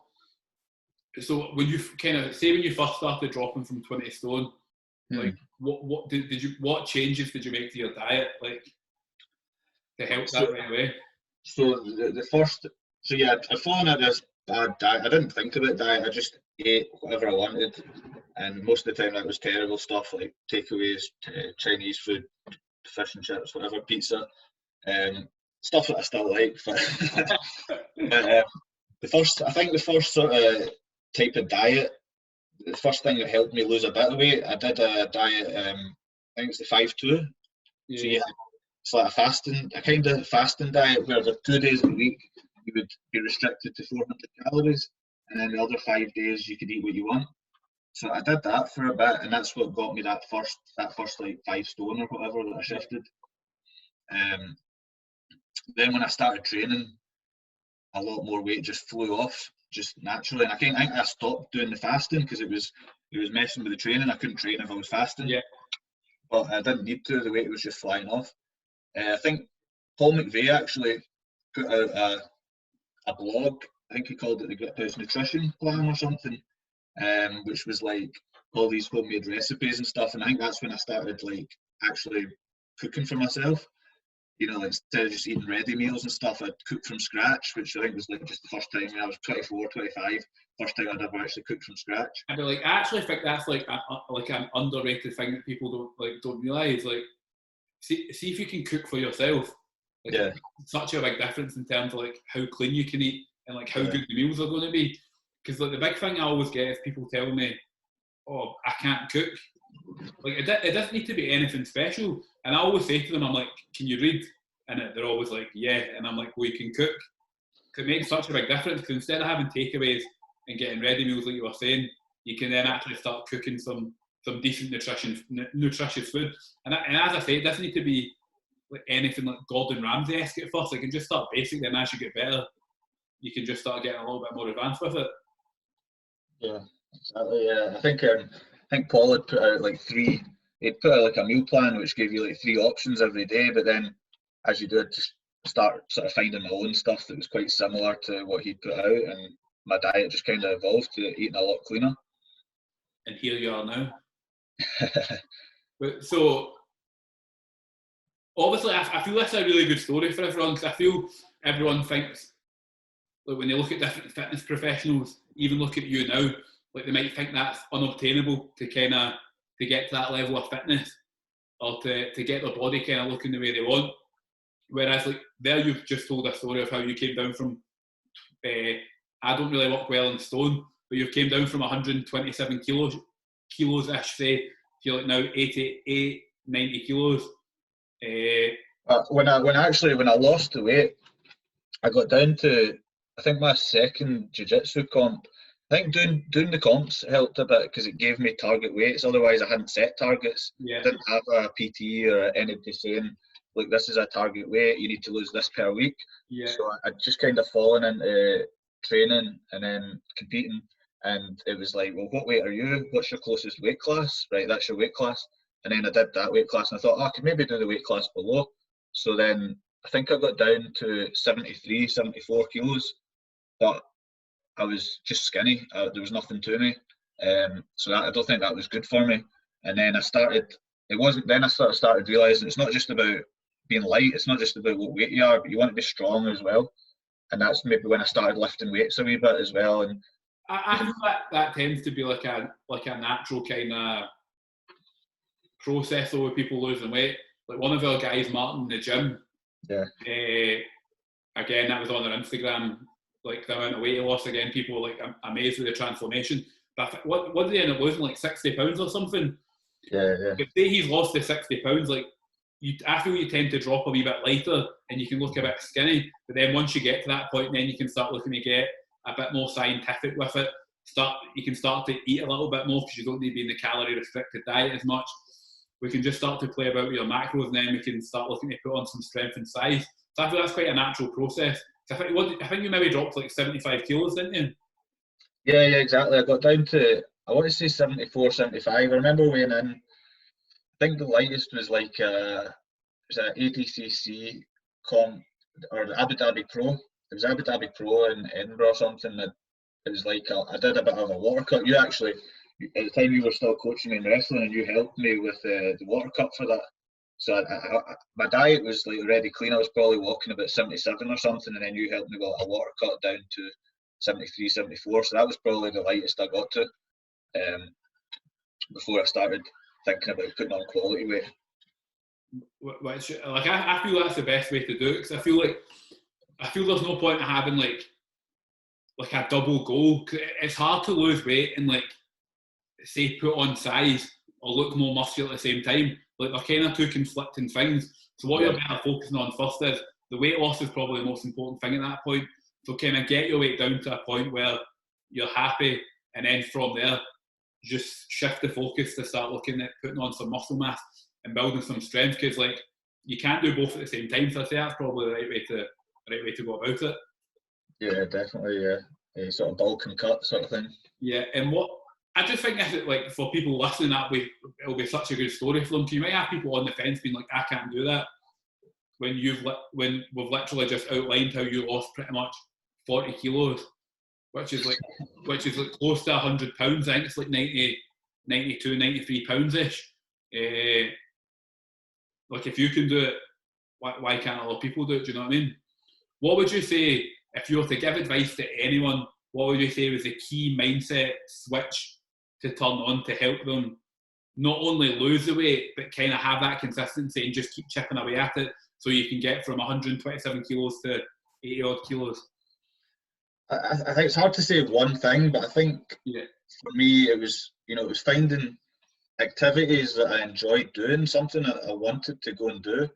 So when you kind of say when you first started dropping from 20 stone, like what did you what changes did you make to your diet, like to help that right away? So the first, so yeah, I'd fallen at this bad diet. I didn't think about diet. I just ate whatever I wanted, and most of the time that was terrible stuff like takeaways, Chinese food, fish and chips, whatever, pizza, stuff that I still like. But the first sort of type of diet, the first thing that helped me lose a bit of weight, I did a diet. I think it's the 5-2. Yeah. So yeah, it's like a kind of fasting diet where for 2 days a week you would be restricted to 400 calories, and then the other 5 days you could eat what you want. So I did that for a bit, and that's what got me that first like 5 stone or whatever that I shifted. Then when I started training, a lot more weight just flew off just naturally, and I think I stopped doing the fasting because it was messing with the training. I couldn't train if I was fasting. Yeah. But I didn't need to. The weight was just flying off. I think Paul McVeigh actually put out a blog. I think he called it the Grip House Nutrition Plan or something, which was like all these homemade recipes and stuff. And I think that's when I started like actually cooking for myself. You know, like, instead of just eating ready meals and stuff, I'd cook from scratch, which I think was like just the first time when I was 24, 25, first time I'd ever actually cooked from scratch. I like, I actually think that's like an underrated thing that people don't realise. Like, see if you can cook for yourself. Like, Yeah. it's such a big difference in terms of like how clean you can eat and like how good the meals are going to be. Because like the big thing I always get is people tell me, "Oh, I can't cook." Like it doesn't need to be anything special. And I always say to them, I'm like, "Can you read?" And they're always like, "Yeah." And I'm like, "Well, you can cook." It makes such a big difference because instead of having takeaways and getting ready meals like you were saying, you can then actually start cooking some decent nutritious food. And as I say, it doesn't need to be like anything like Gordon Ramsay-esque at first. You can just start basic, then as you get better, you can just start getting a little bit more advanced with it. Yeah, exactly. Yeah, I think Paul had put out like he'd put out like a meal plan which gave you like 3 options every day, but then as you do it, just start sort of finding my own stuff that was quite similar to what he'd put out, and my diet just kind of evolved to eating a lot cleaner. And here you are now. But so obviously, I feel that's a really good story for everyone, because I feel everyone thinks, like when they look at different fitness professionals, even look at you now, like they might think that's unobtainable to get to that level of fitness, or to get their body kind of looking the way they want. Whereas like there, you've just told a story of how you came down from, I don't really work well in stone, but you came down from 127 kilos-ish, say, to like now 88, 90 kilos. When I lost the weight, I got down to, I think, my second jiu-jitsu comp. I think doing the comps helped a bit because it gave me target weights. Otherwise, I hadn't set targets. Yeah. I didn't have a PT or anybody saying, like, this is a target weight, you need to lose this per week. Yeah. So I'd just kind of fallen into training and then competing, and it was like, well, what weight are you? What's your closest weight class? Right, that's your weight class. And then I did that weight class, and I thought, I could maybe do the weight class below. So then I think I got down to 73, 74 kilos, but I was just skinny. There was nothing to me. So I don't think that was good for me. And then I started realising it's not just about being light, it's not just about what weight you are, but you want to be strong as well. And that's maybe when I started lifting weights a wee bit as well. And I feel that tends to be like a natural kind of process though, with people losing weight. Like one of our guys, Martin, in the gym, yeah, again, that was on their Instagram, like the amount of weight he lost. Again, people were like amazed with the transformation. But what did he end up losing, like 60 pounds or something? Yeah. If say he's lost the 60 pounds, like I feel you tend to drop a wee bit lighter and you can look a bit skinny. But then once you get to that point, then you can start looking to get a bit more scientific with it. You can start to eat a little bit more because you don't need to be in the calorie restricted diet as much. We can just start to play about with your macros, and then we can start looking to put on some strength and size. So I feel that's quite a natural process. So I think you maybe dropped like 75 kilos, didn't you? Yeah, exactly. I got down to, I want to say 74, 75. I remember weighing in, I think the lightest was like it was an ADCC comp, or the Abu Dhabi Pro. It was Abu Dhabi Pro in Edinburgh or something. That it was like I did a bit of a water cut. You actually, at the time, you were still coaching me in wrestling, and you helped me with the water cut for that. So my diet was like already clean. I was probably walking about 77 or something, and then you helped me with a water cut down to 73, 74. So that was probably the lightest I got to before I started thinking about putting on quality weight. Which, like, I feel that's the best way to do it, because I feel there's no point in having like a double goal. It's hard to lose weight and like say put on size or look more muscular at the same time. Like, they're kind of two conflicting things. So what you're better focusing on first is the weight loss is probably the most important thing at that point. So kind of get your weight down to a point where you're happy, and then from there just shift the focus to start looking at putting on some muscle mass and building some strength, because like you can't do both at the same time. So I say that's probably the right way to go about it. Yeah, definitely. Yeah, sort of bulk and cut sort of thing. Yeah, and what I just think is, like, for people listening, it'll be such a good story for them. Because you might have people on the fence being like, I can't do that, when we've literally just outlined how you lost pretty much 40 kilos, which is like close to 100 pounds. I think it's like 90, 92, 93 pounds ish. Like, if you can do it, why can't other people do it? Do you know what I mean? What would you say, if you were to give advice to anyone, what would you say was the key mindset switch to turn on to help them not only lose the weight, but kind of have that consistency and just keep chipping away at it, so you can get from 127 kilos to 80 odd kilos? I think it's hard to say one thing, but I think for me it was finding activities that I enjoyed doing, something that I wanted to go and do,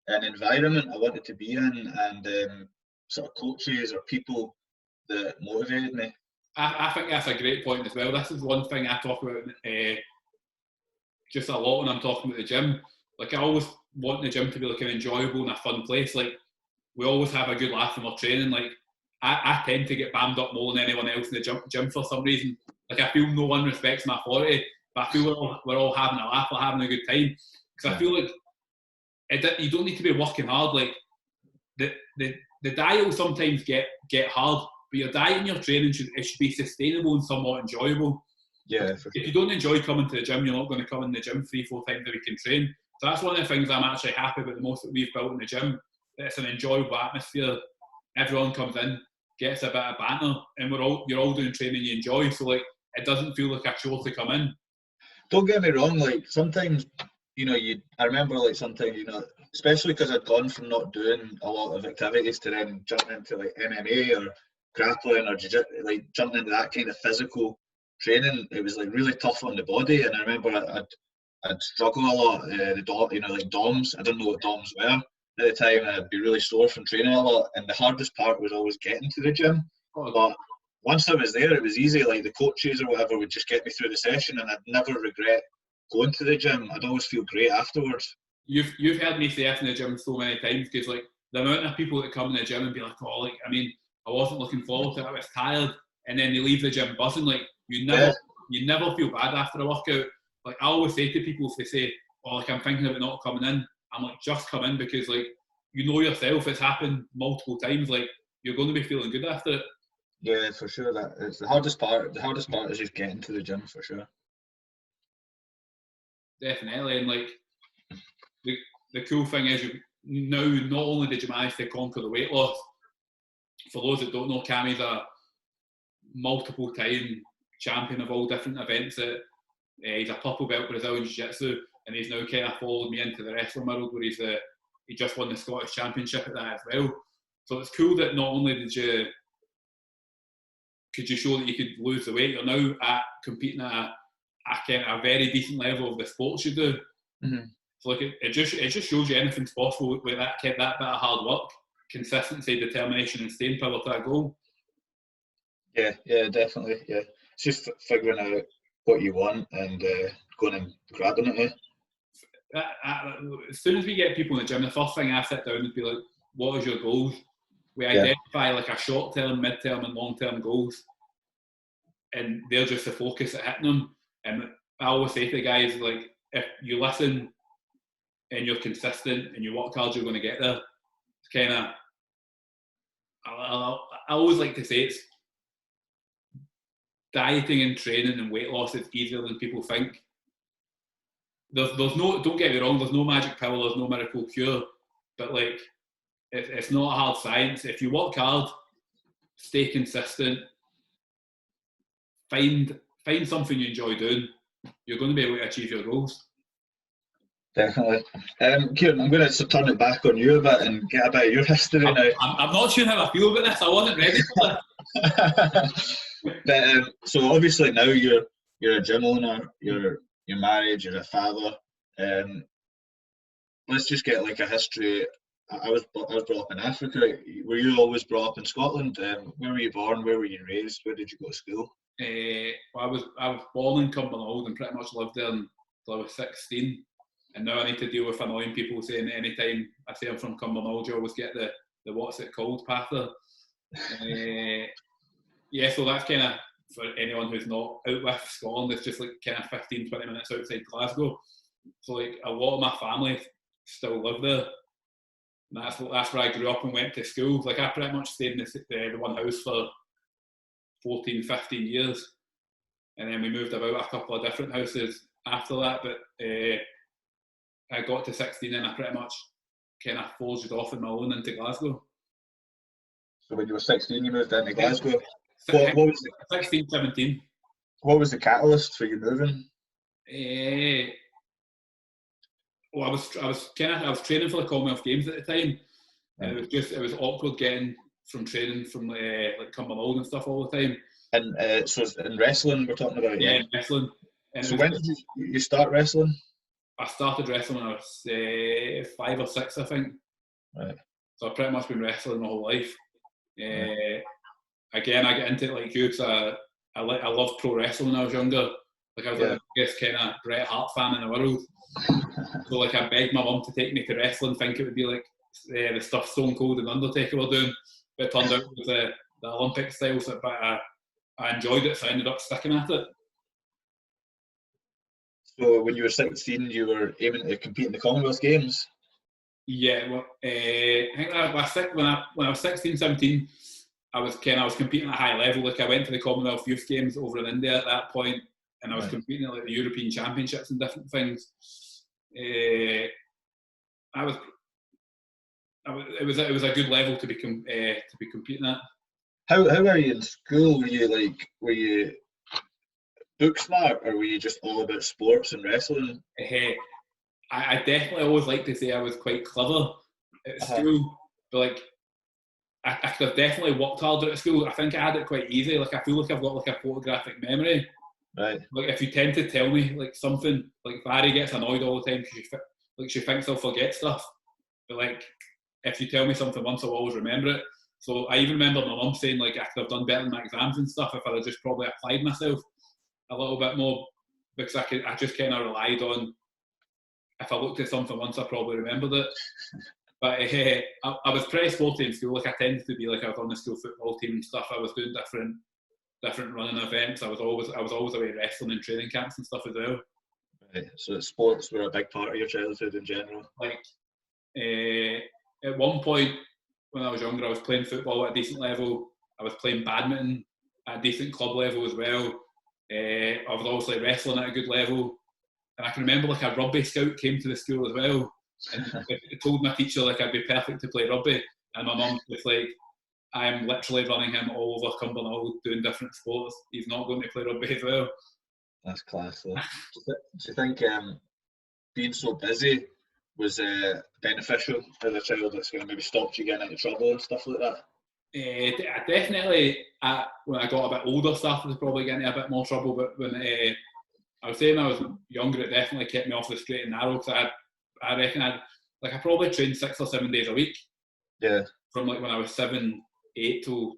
an environment I wanted to be in, and sort of coaches or people that motivated me. I think that's a great point as well. This is one thing I talk about just a lot when I'm talking about the gym. Like, I always want the gym to be like an enjoyable and a fun place. Like, we always have a good laugh when we're training. Like, I tend to get bammed up more than anyone else in the gym for some reason. Like, I feel no one respects my authority, but I feel we're all having a laugh, we're having a good time. Because I feel like you don't need to be working hard. Like, the diet will sometimes get hard, but your diet and your training should be sustainable and somewhat enjoyable. Yeah. If you don't enjoy coming to the gym, you're not going to come in the gym 3-4 times a week and train. So that's one of the things I'm actually happy about the most that we've built in the gym. It's an enjoyable atmosphere. Everyone comes in, gets a bit of banter, and you're all doing training you enjoy. So like, it doesn't feel like a chore to come in. Don't get me wrong. Like, sometimes, I remember like sometimes, especially because I'd gone from not doing a lot of activities to then jumping into like MMA or grappling or like jumping into that kind of physical training. It was like really tough on the body, and I remember I'd struggle a lot. Like DOMs. I didn't know what DOMs were at the time. I'd be really sore from training a lot, and the hardest part was always getting to the gym. But once I was there, it was easy. Like, the coaches or whatever would just get me through the session, and I'd never regret going to the gym. I'd always feel great afterwards. You've heard me say it in the gym so many times, because like, the amount of people that come in the gym and be like, oh, like, I mean, I wasn't looking forward to it, I was tired, and then they leave the gym buzzing. Like, you never feel bad after a workout. Like, I always say to people, if they say, oh, like, I'm thinking about not coming in, I'm like, just come in, because like, you know yourself, it's happened multiple times. Like, you're going to be feeling good after it. Yeah, for sure. That it's the hardest part. The hardest part is just getting to the gym, for sure. Definitely. And like, the cool thing is, now not only did you manage to conquer the weight loss, for those that don't know, Cammy's a multiple time champion of all different events. He's a purple belt Brazilian Jiu-Jitsu, and he's now kind of followed me into the wrestling world, where he just won the Scottish Championship at that as well. So it's cool that not only could you show that you could lose the weight, you're now competing at a very decent level of the sports you do. Mm-hmm. So like it just shows you anything's possible with that bit of hard work, consistency, determination, and staying power to a goal. Yeah, definitely. Yeah, it's just figuring out what you want and going and grabbing it. As soon as we get people in the gym, the first thing I sit down and be like, what is your goals? We identify like a short-term, mid-term and long-term goals, and they're just the focus at hitting them. And I always say to the guys, like, if you listen and you're consistent and you work hard, you're going to get there. It's kind of, I always like to say it's dieting and training and weight loss is easier than people think. There's no, don't get me wrong, there's no magic pill, there's no miracle cure, but like, it's not a hard science. If you work hard, stay consistent, find something you enjoy doing, you're going to be able to achieve your goals. Definitely. Kieran, I'm going to turn it back on you a bit and get a bit of your history now. I'm not sure how I feel about this. I wasn't ready for that. But so obviously now you're a gym owner, you're married, you're a father. Let's just get like a history. I was brought up in Africa. Were you always brought up in Scotland? Where were you born? Where were you raised? Where did you go to school? I was born in Cumbernauld and pretty much lived there until I was 16. And now I need to deal with annoying people saying that anytime I say I'm from Cumbernauld, you always get the what's it called pather. Yeah, so that's kind of, for anyone who's not out with Scotland, it's just like kind of 15, 20 minutes outside Glasgow. So like a lot of my family still live there. And that's where I grew up and went to school. Like I pretty much stayed in the one house for 14, 15 years. And then we moved about a couple of different houses after that. But I got to 16 and I pretty much kind of forged off on my own into Glasgow. So when you were 16, you moved into Glasgow? What was 16, 17. What was the catalyst for you moving? Well, I was training for the Commonwealth Games at the time, and it was awkward getting from training from like Cumbernauld and stuff all the time. And so in wrestling we're talking about? Yeah, wrestling. And so when did you start wrestling? I started wrestling when I was 5 or 6, I think. Right. So I've pretty much been wrestling my whole life. Again, I get into it like you, because I loved pro wrestling when I was younger. Like I was like the biggest kind of Bret Hart fan in the world. So like I begged my mum to take me to wrestling, think it would be like the stuff Stone Cold and Undertaker were doing, but it turned out it was the Olympic style. So, but I enjoyed it, so I ended up sticking at it. So when you were 16, you were aiming to compete in the Commonwealth Games? Yeah, well, I think when I was 16, 17, I was competing at a high level. Like I went to the Commonwealth Youth Games over in India at that point, and I was competing at like the European Championships and different things. It was a good level to be competing at. How were you in school? Were you book smart, or were you just all about sports and wrestling? I definitely always like to say I was quite clever at school, but like I could have definitely worked harder at school. I think I had it quite easy. Like I feel like I've got like a photographic memory. Right. Like if you tend to tell me like something, like Barry gets annoyed all the time because she thinks I'll forget stuff. But like if you tell me something once, I'll always remember it. So I even remember my mum saying like I could have done better in my exams and stuff if I had just probably applied myself a little bit more, because I just kind of relied on, if I looked at something once, I probably remembered it. But I was pretty sporty in school. Like I tended to be like, I was on the school football team and stuff. I was doing different running events. I was always away wrestling and training camps and stuff as well. Right. So sports were a big part of your childhood in general. Like at one point when I was younger, I was playing football at a decent level. I was playing badminton at a decent club level as well. I was obviously wrestling at a good level. And I can remember like a rugby scout came to the school as well, and it told my teacher like I'd be perfect to play rugby, and my mum was like, I'm literally running him all over Cumbernauld doing different sports. He's not going to play rugby as well. That's class though. Do you think being so busy was beneficial as a child that's going to maybe stop you getting into trouble and stuff like that? I definitely, when I got a bit older, started to probably get into a bit more trouble. But when I would say when I was younger, it definitely kept me off the straight and narrow. Because I reckon I probably trained 6 or 7 days a week. Yeah. From like when I was 7, 8 to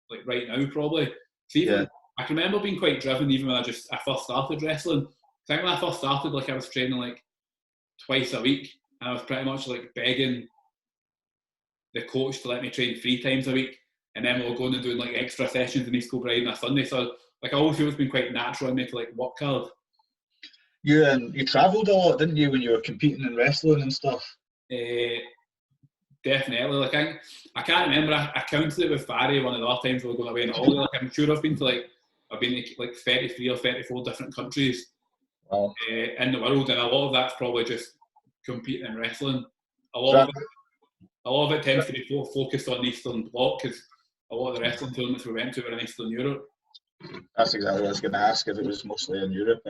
like right now, probably. So even I can remember being quite driven even when I first started wrestling. I think when I first started, like I was training like twice a week, and I was pretty much like begging the coach to let me train 3 times a week, and then we were going and doing like extra sessions in East Kilbride on a Sunday. So like I always feel it's been quite natural in me to like work hard. Yeah, and you travelled a lot, didn't you, when you were competing in wrestling and stuff? Definitely. Like I can't remember. I counted it with Barry one of the other times we were going away on holiday. Like I'm sure I've been to 33 or 34 different countries in the world, and a lot of that's probably just competing in wrestling. A lot of it tends to be focused on the Eastern Bloc because a lot of the wrestling tournaments we went to were in Eastern Europe. That's exactly what I was going to ask, if it was mostly in Europe.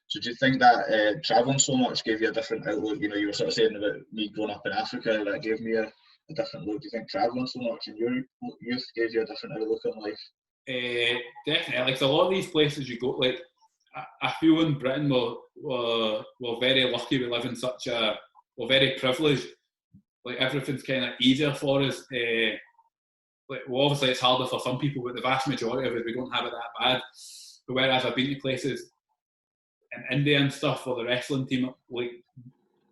So do you think that travelling so much gave you a different outlook? You know, you were sort of saying about me growing up in Africa, that gave me a different look. Do you think travelling so much in your youth gave you a different outlook on life? Definitely. Like, so a lot of these places you go, like, I feel in Britain we're very lucky we live in such a, we're very privileged. Like, everything's kind of easier for us. Like, well, obviously it's harder for some people, but the vast majority of us, we don't have it that bad. But whereas I've been to places in India and stuff for the wrestling team, like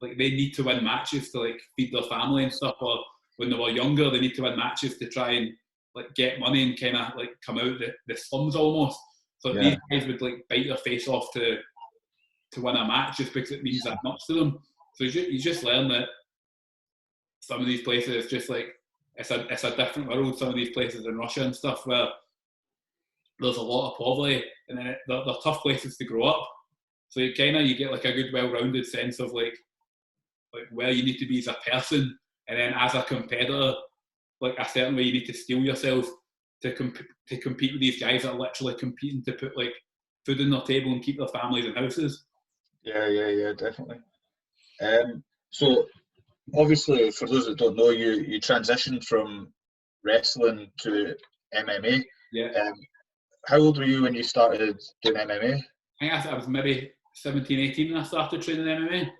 they need to win matches to like feed their family and stuff, or when they were younger they need to win matches to try and like get money and kind of like come out the slums almost. So these guys would like bite their face off to win a match just because it means that much to them. So you just learn that some of these places it's just like it's a different world. Some of these places in Russia and stuff where there's a lot of poverty, and then they're tough places to grow up. So you get like a good, well-rounded sense of like where you need to be as a person, and then as a competitor, like a certain way you need to steel yourself to compete with these guys that are literally competing to put like food on their table and keep their families and houses. Yeah, definitely. So obviously, for those that don't know, you transitioned from wrestling to MMA. Yeah. How old were you when you started doing MMA? I think I was maybe 17, 18 when I started training MMA.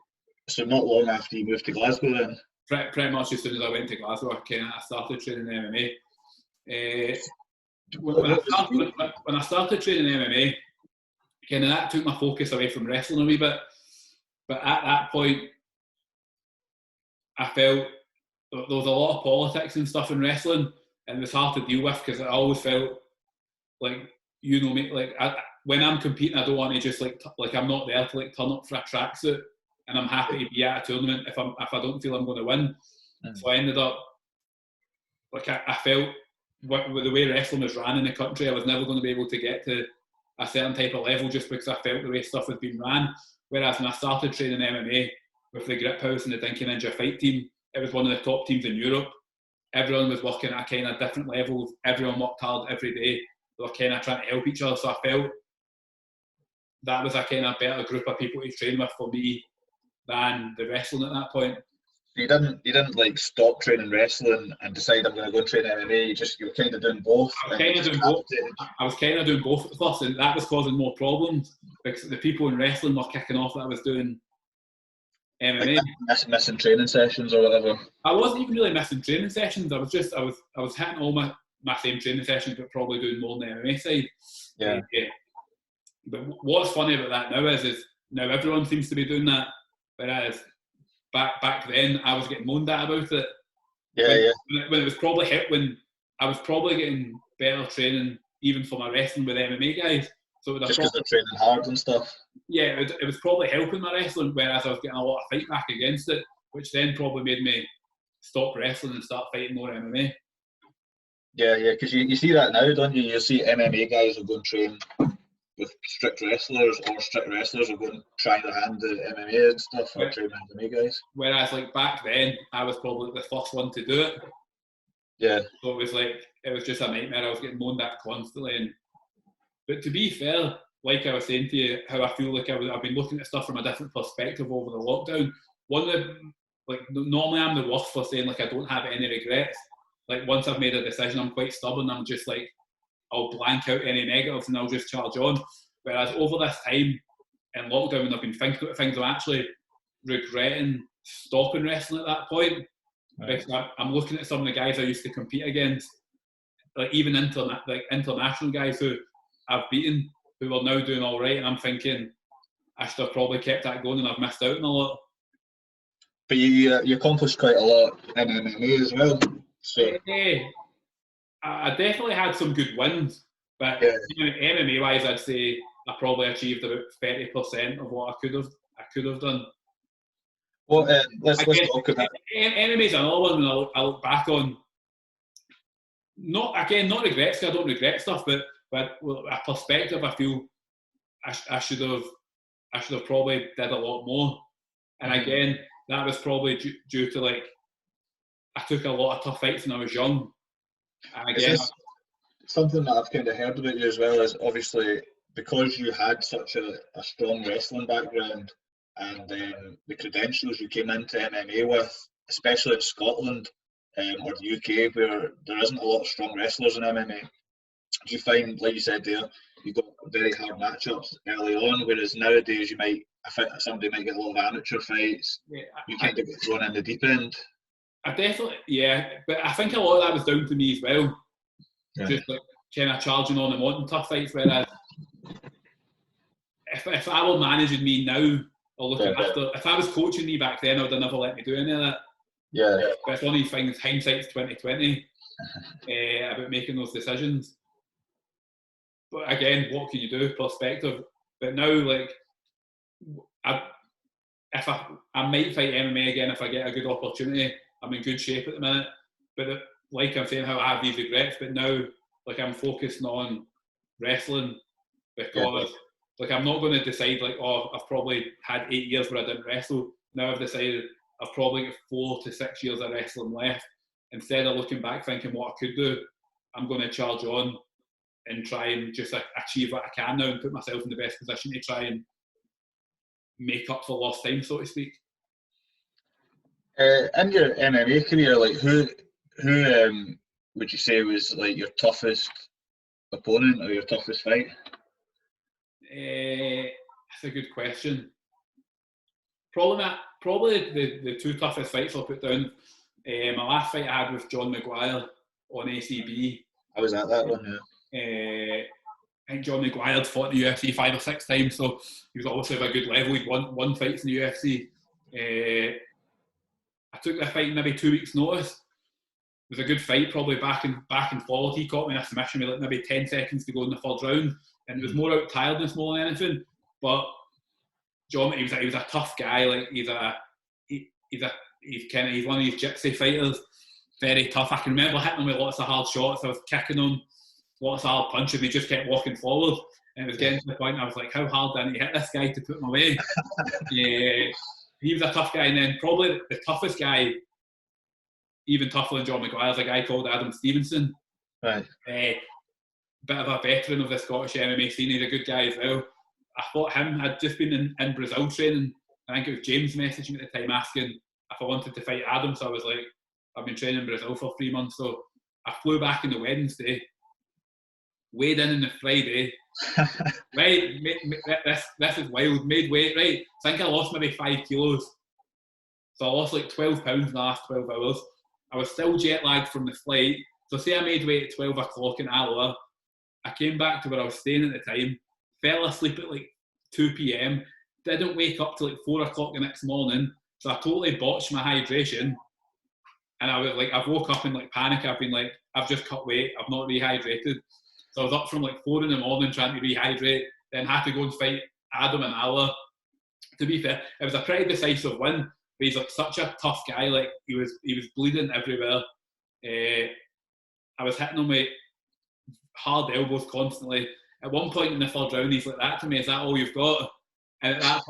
So not long after you moved to Glasgow then? Pretty much as soon as I went to Glasgow, I started training MMA. When I started training MMA, kind of that took my focus away from wrestling a wee bit. But at that point, I felt there was a lot of politics and stuff in wrestling, and it was hard to deal with because I always felt like, you know me, like when I'm competing, I don't want to just like I'm not there to like turn up for a tracksuit, and I'm happy to be at a tournament if I don't feel I'm going to win. So I ended up like I felt with the way wrestling was ran in the country, I was never going to be able to get to a certain type of level just because I felt the way stuff was being ran. Whereas when I started training MMA with the Grip House and the Dinky Ninja Fight Team, it was one of the top teams in Europe. Everyone was working at kind of different levels. Everyone worked hard every day. They were kind of trying to help each other. So I felt that was a kind of better group of people to train with for me than the wrestling at that point. You didn't like stop training wrestling and decide I'm going to go and train MMA. You were kind of doing both. I was kind of doing both at first, and that was causing more problems because the people in wrestling were kicking off that I was doing MMA. Like missing training sessions or whatever. I wasn't even really missing training sessions. I was hitting all my same training sessions, but probably doing more on the MMA side. Yeah. But what's funny about that now is now everyone seems to be doing that, whereas back then I was getting moaned at about it. When it was probably when I was probably getting better training even for my wrestling with MMA guys. So just because they're training hard and stuff. Yeah, it was probably helping my wrestling, whereas I was getting a lot of fight back against it, which then probably made me stop wrestling and start fighting more MMA. Yeah, because you see that now, don't you? You see MMA guys will go and train with strict wrestlers, or strict wrestlers will go and try their hand at MMA and stuff, or train MMA guys. Whereas like back then, I was probably the first one to do it. Yeah. So it was just a nightmare. I was getting moaned at constantly. But to be fair, like I was saying to you, how I feel like I've been looking at stuff from a different perspective over the lockdown. one of the, like, normally I'm the worst for saying, like, I don't have any regrets. Like, once I've made a decision, I'm quite stubborn. I'm just like, I'll blank out any negatives and I'll just charge on. Whereas over this time in lockdown, when I've been thinking about things, I'm actually regretting stopping wrestling at that point. Right. Because I'm looking at some of the guys I used to compete against, like even international guys who I've beaten, who are now doing all right, and I'm thinking I should have probably kept that going, and I've missed out on a lot. But you accomplished quite a lot in MMA as well. So I definitely had some good wins, but MMA wise, I'd say I probably achieved about 30% of what I could have done. Well, let's talk about MMA is another one when I look back on. Not regrets. I don't regret stuff, but a perspective. I feel I should have probably did a lot more. And again, that was probably due to, like, I took a lot of tough fights when I was young. And again, something that I've kind of heard about you as well is obviously because you had such a strong wrestling background and the credentials you came into MMA with, especially in Scotland or the UK, where there isn't a lot of strong wrestlers in MMA. Do you find, like you said there, you got very hard matchups early on, whereas nowadays somebody might get a lot of amateur fights. You kind of get thrown in the deep end. I definitely, but I think a lot of that was down to me as well. Right. Just like kind of charging on and wanting tough fights. Whereas if I were managing me now or looking after, if I was coaching me back then, I would have never let me do any of that. Yeah. But it's one of these things. Hindsight's 2020 about making those decisions. But again, what can you do? Perspective. But now, like, I might fight MMA again if I get a good opportunity. I'm in good shape at the minute. But like I'm saying, how I have these regrets. But now, like, I'm focusing on wrestling because, like, I'm not going to decide, like, oh, I've probably had 8 years where I didn't wrestle. Now I've decided I've probably got 4 to 6 years of wrestling left. Instead of looking back thinking what I could do, I'm going to charge on and try and just achieve what I can now and put myself in the best position to try and make up for lost time, so to speak. In your MMA career, like who would you say was like your toughest opponent or your toughest fight? That's a good question. Probably the 2 toughest fights I'll put down. My last fight I had with John Maguire on ACB. I was at that one, I think John Maguire had fought the UFC 5 or 6 times, so he was obviously of a good level. He'd won fights in the UFC. I took the fight in maybe 2 weeks' notice. It was a good fight, probably back and forward. He caught me in a submission with like maybe 10 seconds to go in the third round, and it was more out tiredness more than anything. But John, he was a tough guy. Like he's one of these gypsy fighters, very tough. I can remember hitting him with lots of hard shots. I was kicking him, lots of hard punches. He just kept walking forward, and it was getting to the point I was like, how hard do I need to hit this guy to put him away? He was a tough guy, and then probably the toughest guy, even tougher than John Maguire, is a guy called Adam Stevenson. Right. Bit of a veteran of the Scottish MMA scene. He's a good guy as well. I fought him. I'd just been in Brazil training. I think it was James messaging me at the time asking if I wanted to fight Adam. So I was like, I've been training in Brazil for 3 months. So I flew back on the Wednesday, weighed in on the Friday. Right, this is wild. Made weight, right? I think I lost maybe 5 kilos. So I lost like 12 pounds in the last 12 hours. I was still jet lagged from the flight. So say I made weight at 12 o'clock in Alloa. I came back to where I was staying at the time, fell asleep at like 2 p.m, didn't wake up till like 4 o'clock the next morning. So I totally botched my hydration. And I was like, I woke up in like panic. I've been like, I've just cut weight. I've not rehydrated. So I was up from like 4 in the morning trying to rehydrate, then had to go and fight Adam and Alloa. To be fair, it was a pretty decisive win, but he's like such a tough guy. Like he was bleeding everywhere. I was hitting him with hard elbows constantly. At one point in the third round, he's like that to me, is that all you've got? And at that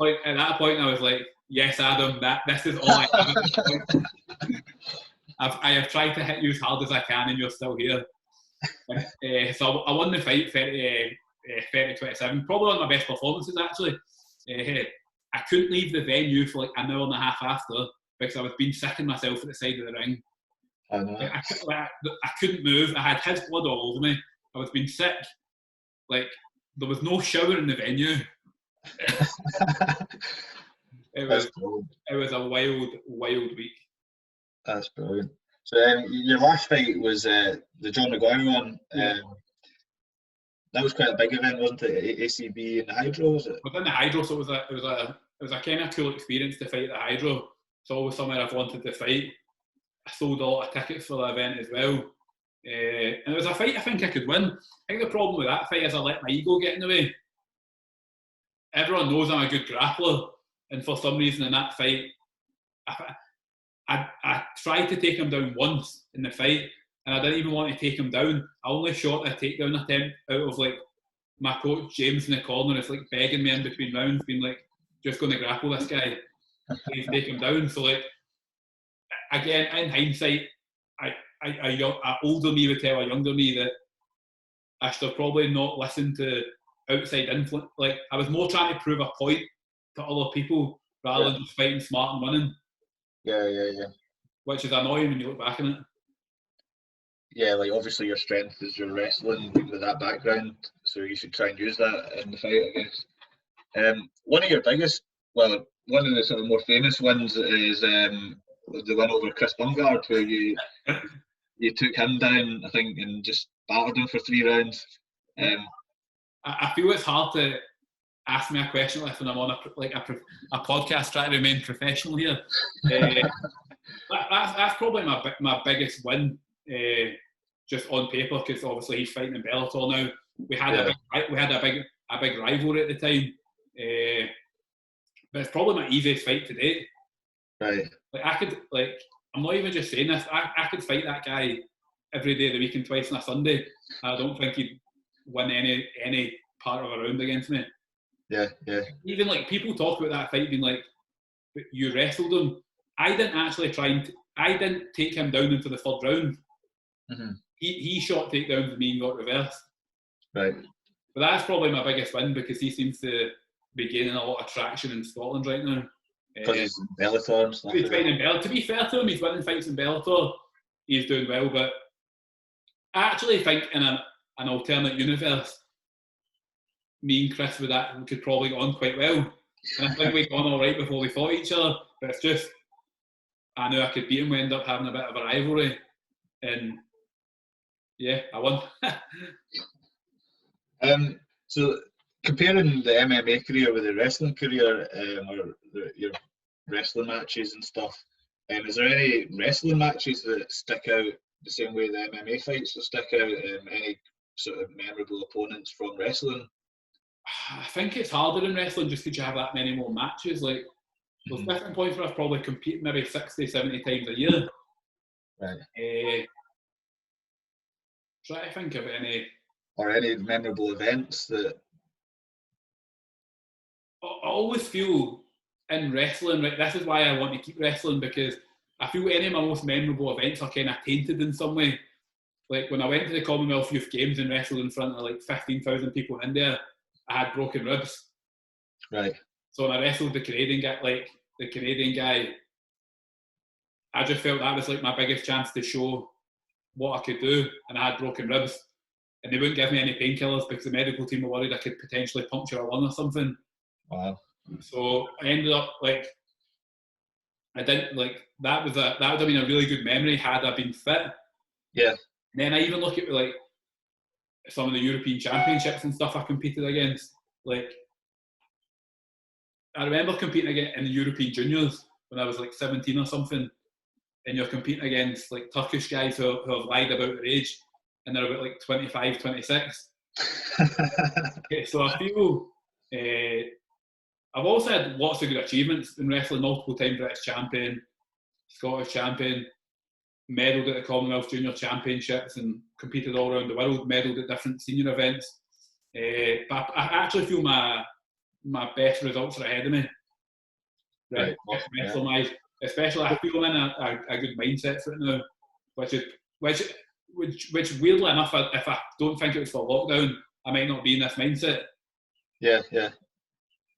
point I was like, yes, Adam, this is all I have at this point. I have tried to hit you as hard as I can and you're still here. So I won the fight 30-27, probably one of my best performances actually. I couldn't leave the venue for like an hour and a half after because I was being sicking myself at the side of the ring. I know. I couldn't move. I had his blood all over me. I was being sick. Like, there was no shower in the venue. It was a wild week. That's brilliant. So your last fight was the John Maguire one. Yeah. That was quite a big event, wasn't it? ACB and the Hydro, was it? Within the Hydro, so it was a kind of cool experience to fight at the Hydro. It's always somewhere I've wanted to fight. I sold a lot of tickets for the event as well. And it was a fight I think I could win. I think the problem with that fight is I let my ego get in the way. Everyone knows I'm a good grappler, and for some reason in that fight, I tried to take him down once in the fight, and I didn't even want to take him down. I only shot a takedown attempt out of like my coach James in the corner is like begging me in between rounds, being like, just going to grapple this guy, please take him down. So like, again, in hindsight, a older me would tell a younger me that I should have probably not listened to outside influence. Like, I was more trying to prove a point to other people rather than just fighting smart and winning. Yeah. Which is annoying when you look back on it. Yeah, like obviously your strength is your wrestling with that background, so you should try and use that in the fight, I guess. One of your biggest, one of the sort of more famous ones is the win over Chris Bungard, where you took him down, I think, and just battered him for 3 rounds. I feel it's hard to ask me a question like when I'm on a podcast trying to remain professional here. That's probably my biggest win, just on paper, because obviously he's fighting in Bellator now. We had a big rivalry at the time, but it's probably my easiest fight to date. Right. I'm not even just saying this. I could fight that guy every day of the week and twice on a Sunday. I don't think he'd win any part of a round against me. Yeah. Even like people talk about that fight being like, you wrestled him. I didn't actually I didn't take him down into the 3rd round. Mm-hmm. He shot takedowns with me and got reversed. Right. But that's probably my biggest win because he seems to be gaining a lot of traction in Scotland right now. Because he's in Bellator and stuff. He's fighting in Bellator. To be fair to him, he's winning fights in Bellator. He's doing well, but I actually think in an alternate universe, me and Chris could probably get on quite well. And I think we got on all right before we fought each other. But it's just, I knew I could beat him. We ended up having a bit of a rivalry. And yeah, I won. So comparing the MMA career with the wrestling career, or your wrestling matches and stuff, is there any wrestling matches that stick out the same way the MMA fights will stick out? Any sort of memorable opponents from wrestling? I think it's harder in wrestling just because you have that many more matches. Like, there's different points where I've probably competed maybe 60, 70 times a year. Right. Try to think of any. Or any memorable events that. I always feel in wrestling, right, this is why I want to keep wrestling, because I feel any of my most memorable events are kind of tainted in some way. Like when I went to the Commonwealth Youth Games and wrestled in front of like 15,000 people in India, I had broken ribs. Right. So when I wrestled the Canadian guy, I just felt that was like my biggest chance to show what I could do, and I had broken ribs. And they wouldn't give me any painkillers because the medical team were worried I could potentially puncture a lung or something. Wow. So I ended up like, I didn't like, that would have been a really good memory had I been fit. Yeah. And then I even look at like some of the European Championships and stuff I competed against. Like, I remember competing again in the European Juniors when I was like 17 or something, and you're competing against like Turkish guys who have lied about their age, and they're about like 25, 26. Okay, so I feel I've also had lots of good achievements in wrestling, multiple time British champion, Scottish champion, medalled at the Commonwealth Junior Championships and competed all around the world, medalled at different senior events. But I actually feel my best results are ahead of me. Right. Wrestling-wise, especially I feel I'm in a good mindset for it now, which weirdly enough, if I don't think it was for lockdown, I might not be in this mindset. Yeah.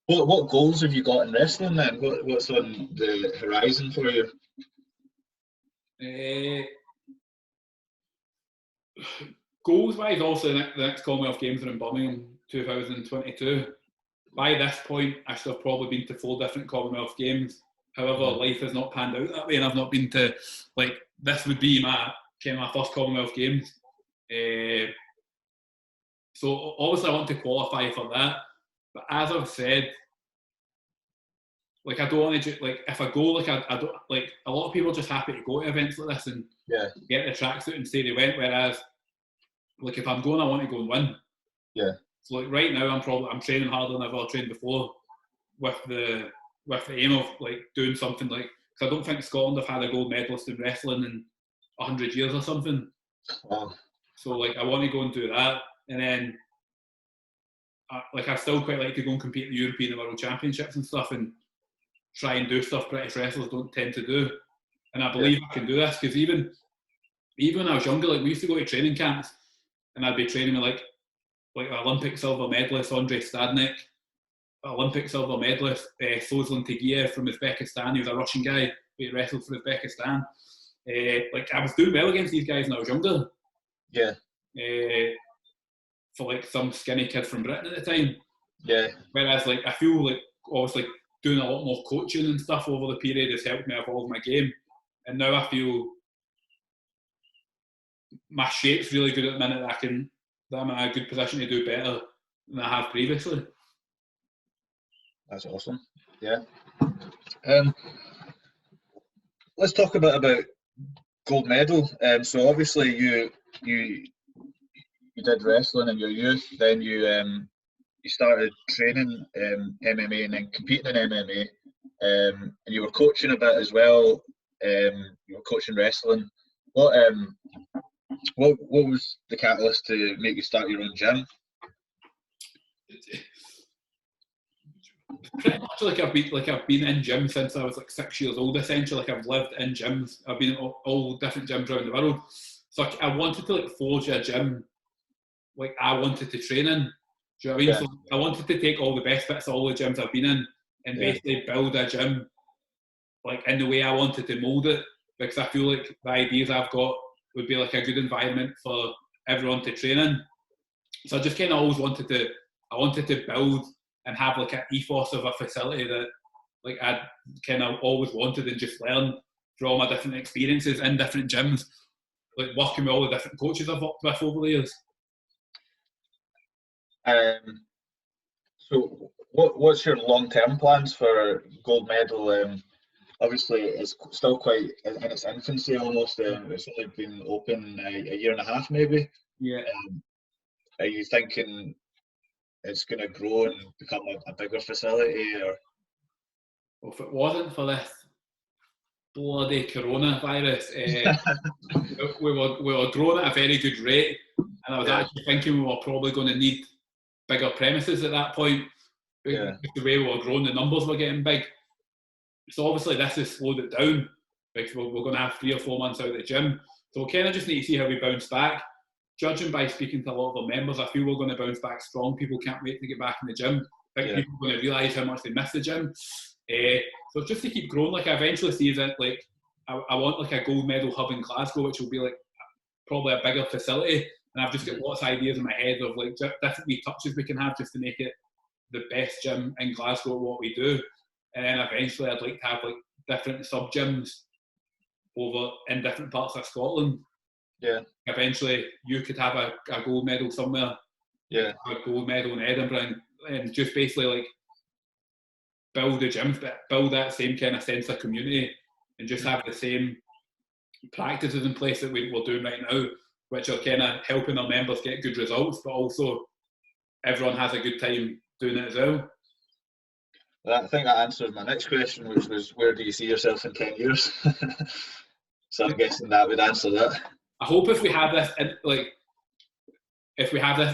What goals have you got in wrestling then? What's on the horizon for you? Goals wise, also the next Commonwealth Games are in Birmingham 2022. By this point, I should have probably been to 4 different Commonwealth Games. However, life has not panned out that way, and I've not been to, like, this would be my first Commonwealth Games. So obviously I want to qualify for that. But as I've said, like, I don't want to, like, if I go, like, I don't, like, a lot of people are just happy to go to events like this and get the tracksuit and say they went, whereas, like, if I'm going, I want to go and win. Yeah. So, like, right now, I'm training harder than I've ever trained before, with the aim of, like, doing something like, because I don't think Scotland have had a gold medalist in wrestling in 100 years or something. Wow. So, like, I want to go and do that, and then, like, I still quite like to go and compete in the European and World Championships and stuff, and try and do stuff British wrestlers don't tend to do. And I believe I can do this, because even when I was younger, like, we used to go to training camps, and I'd be training with like Olympic silver medalist Andrei Stadnik, Olympic silver medalist Sozlan Tagiev from Uzbekistan. He was a Russian guy, who wrestled for Uzbekistan. Like, I was doing well against these guys when I was younger. Yeah. For, like, some skinny kid from Britain at the time. Yeah. Whereas, like, I feel like, obviously, doing a lot more coaching and stuff over the period has helped me evolve my game. And now I feel my shape's really good at the minute, that I'm in a good position to do better than I have previously. That's awesome. Yeah. Let's talk a bit about gold medal. So obviously you did wrestling in your youth, then you started training MMA and then competing in MMA, and you were coaching a bit as well. You were coaching wrestling. What was the catalyst to make you start your own gym? Pretty much like I've been in gyms since I was like 6 years old. Essentially, like, I've lived in gyms. I've been in all different gyms around the world. So I wanted to, like, forge a gym like I wanted to train in. Do you know what I mean? Yeah. So I wanted to take all the best bits of all the gyms I've been in and basically build a gym like in the way I wanted to mould it, because I feel like the ideas I've got would be like a good environment for everyone to train in. So I just kind of always wanted to build and have like an ethos of a facility that like I'd kind of always wanted, and just learn through all my different experiences in different gyms, like working with all the different coaches I've worked with over the years. So what's your long-term plans for gold medal? Obviously, it's still quite in its infancy almost. It's only been open a year and a half, maybe. Yeah. Are you thinking it's going to grow and become a bigger facility? Or? Well, if it wasn't for this bloody coronavirus, we were growing at a very good rate, and I was actually thinking we were probably going to need bigger premises at that point. The way we were growing, the numbers were getting big. So obviously this has slowed it down, because we're going to have 3 or 4 months out of the gym. So we kind of just need to see how we bounce back. Judging by speaking to a lot of our members, I feel we're going to bounce back strong. People can't wait to get back in the gym. I think people are going to realise how much they miss the gym. So just to keep growing, like, I eventually see that, like, I want like a gold medal hub in Glasgow, which will be like probably a bigger facility. And I've just got lots of ideas in my head of like different wee touches we can have just to make it the best gym in Glasgow at what we do. And then eventually I'd like to have like different sub gyms over in different parts of Scotland. Yeah. Eventually you could have a gold medal somewhere. Yeah. A gold medal in Edinburgh, and just basically like build the gyms, but build that same kind of sense of community, and just have the same practices in place that we're doing right now, which are kind of helping our members get good results, but also everyone has a good time doing it as well. I think that answers my next question, which was, where do you see yourself in 10 years? So I'm guessing that would answer that. I hope if we have this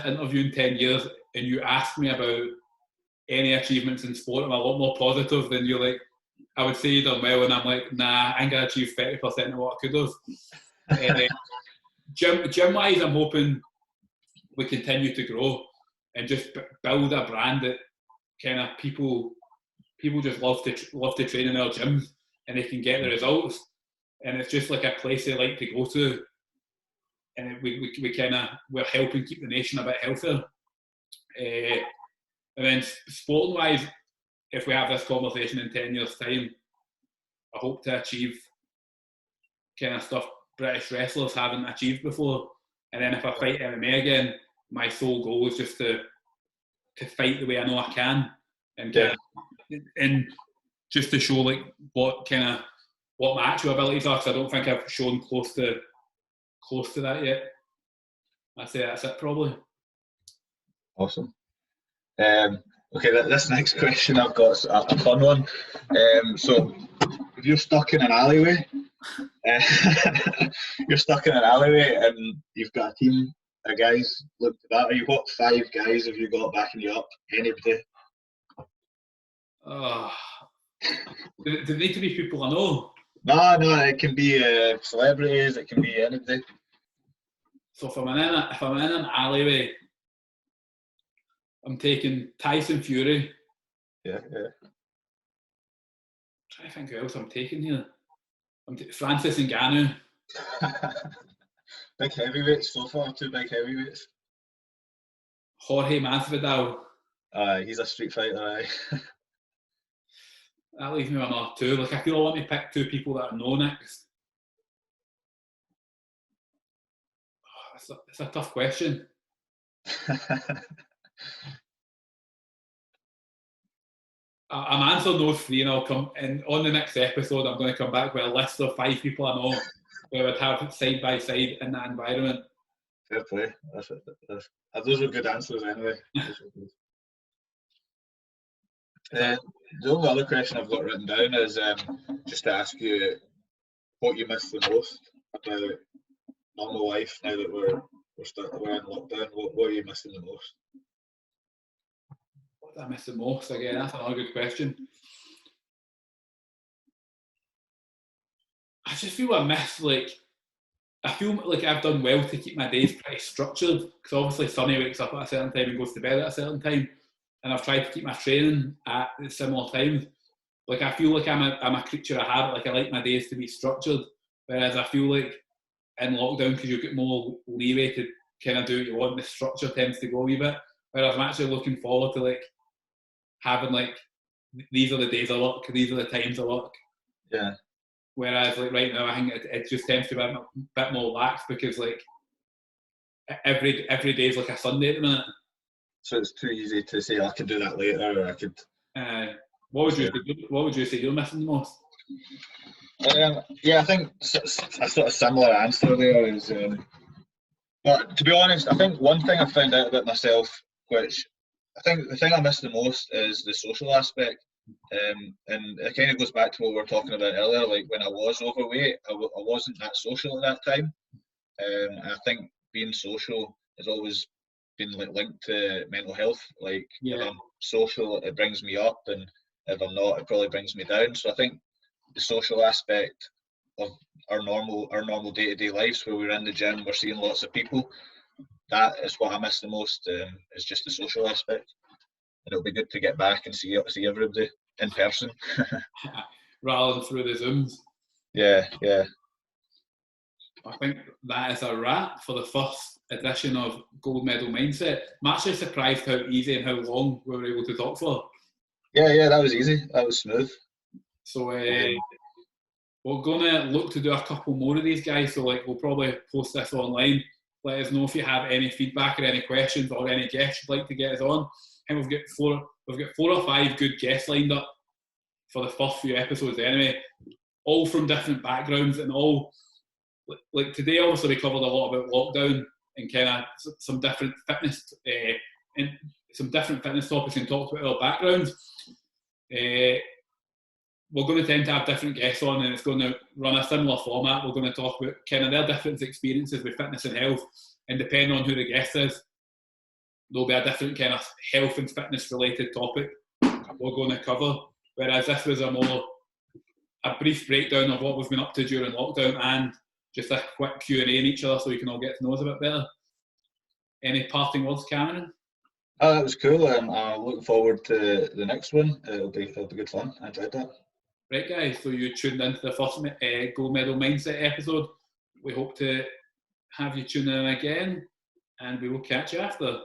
interview in 10 years and you ask me about any achievements in sport, I'm a lot more positive than you're like, I would say you done well, and I'm like, nah, I ain't gonna achieve 30% of what I could have. Gym wise, I'm hoping we continue to grow and just build a brand that kind of people just love to train in our gyms, and they can get the results, and it's just like a place they like to go to, and we're helping keep the nation a bit healthier. And then sporting wise, if we have this conversation in 10 years' time, I hope to achieve kind of stuff British wrestlers haven't achieved before. And then if I fight MMA again, my sole goal is just to fight the way I know I can, and and just to show like what my actual abilities are, because I don't think I've shown close to that yet. I'd say that's it probably. Awesome. Okay, this next question I've got is a fun one. So if you're stuck in an alleyway, and you've got a team of guys look to that, what 5 guys have you got backing you up? Anybody? Do they need to be people I know? No, it can be celebrities, it can be anybody. So if I'm in an alleyway, I'm taking Tyson Fury. Yeah. Trying to think who else I'm taking here. Francis Ngannou. Big heavyweights so far, 2 big heavyweights. Jorge Masvidal. He's a street fighter, aye. That leaves me with another 2. Like, I feel I want to pick 2 people that I know next. It's a tough question. I'm answering those 3, and I'll come. And on the next episode, I'm going to come back with a list of 5 people I know who I would have side by side in that environment. Fair play. Those are good answers anyway. The only other question I've got written down is just to ask you what you miss the most about normal life now that we're in lockdown. What are you missing the most? What do I miss the most? Again, that's another good question. I just feel I feel like I've done well to keep my days pretty structured, because obviously Sonny wakes up at a certain time and goes to bed at a certain time, and I've tried to keep my training at similar times. Like, I feel like I'm a creature of habit. Like, I like my days to be structured, whereas I feel like in lockdown, because you get more leeway to kind of do what you want, the structure tends to go a wee bit. Whereas I'm actually looking forward to like having like, these are the days I work, these are the times I work. Yeah. Whereas like right now, I think it just tends to be a bit more lax, because like every day is like a Sunday at the minute. So it's too easy to say I could do that later, or I could. What would you say you're missing the most? Yeah, I think a sort of similar answer there is. But to be honest, I think one thing I found out about myself, which I think the thing I miss the most, is the social aspect. And it kind of goes back to what we were talking about earlier. Like, when I was overweight, I wasn't that social at that time. And I think being social has always been like linked to mental health. Like, if I'm social, it brings me up, and if I'm not, it probably brings me down. So I think the social aspect of our normal day-to-day lives, where we're in the gym, we're seeing lots of people, that is what I miss the most. Is just the social aspect, and it'll be good to get back and see everybody in person rather than through the Zooms. Yeah. I think that is a wrap for the first edition of Gold Medal Mindset. I'm actually surprised how easy and how long we were able to talk for. Yeah, that was easy. That was smooth. So we're going to look to do a couple more of these guys. So like, we'll probably post this online. Let us know if you have any feedback or any questions or any guests you'd like to get us on. And we've got 4 or 5 good guests lined up for the first few episodes anyway, all from different backgrounds, and all like today obviously we covered a lot about lockdown and kind of some different fitness topics, and talked about our backgrounds. We're going to tend to have different guests on, and it's going to run a similar format. We're going to talk about kind of their different experiences with fitness and health, and depending on who the guest is, there'll be a different kind of health and fitness related topic we're going to cover. Whereas this was a brief breakdown of what we've been up to during lockdown, and just a quick Q&A in each other, so we can all get to know us a bit better. Any parting words, Cameron? Oh, that was cool. I'm looking forward to the next one. It'll be good fun. I enjoyed that. Right, guys, so you tuned into the first Gold Medal Mindset episode. We hope to have you tune in again, and we will catch you after.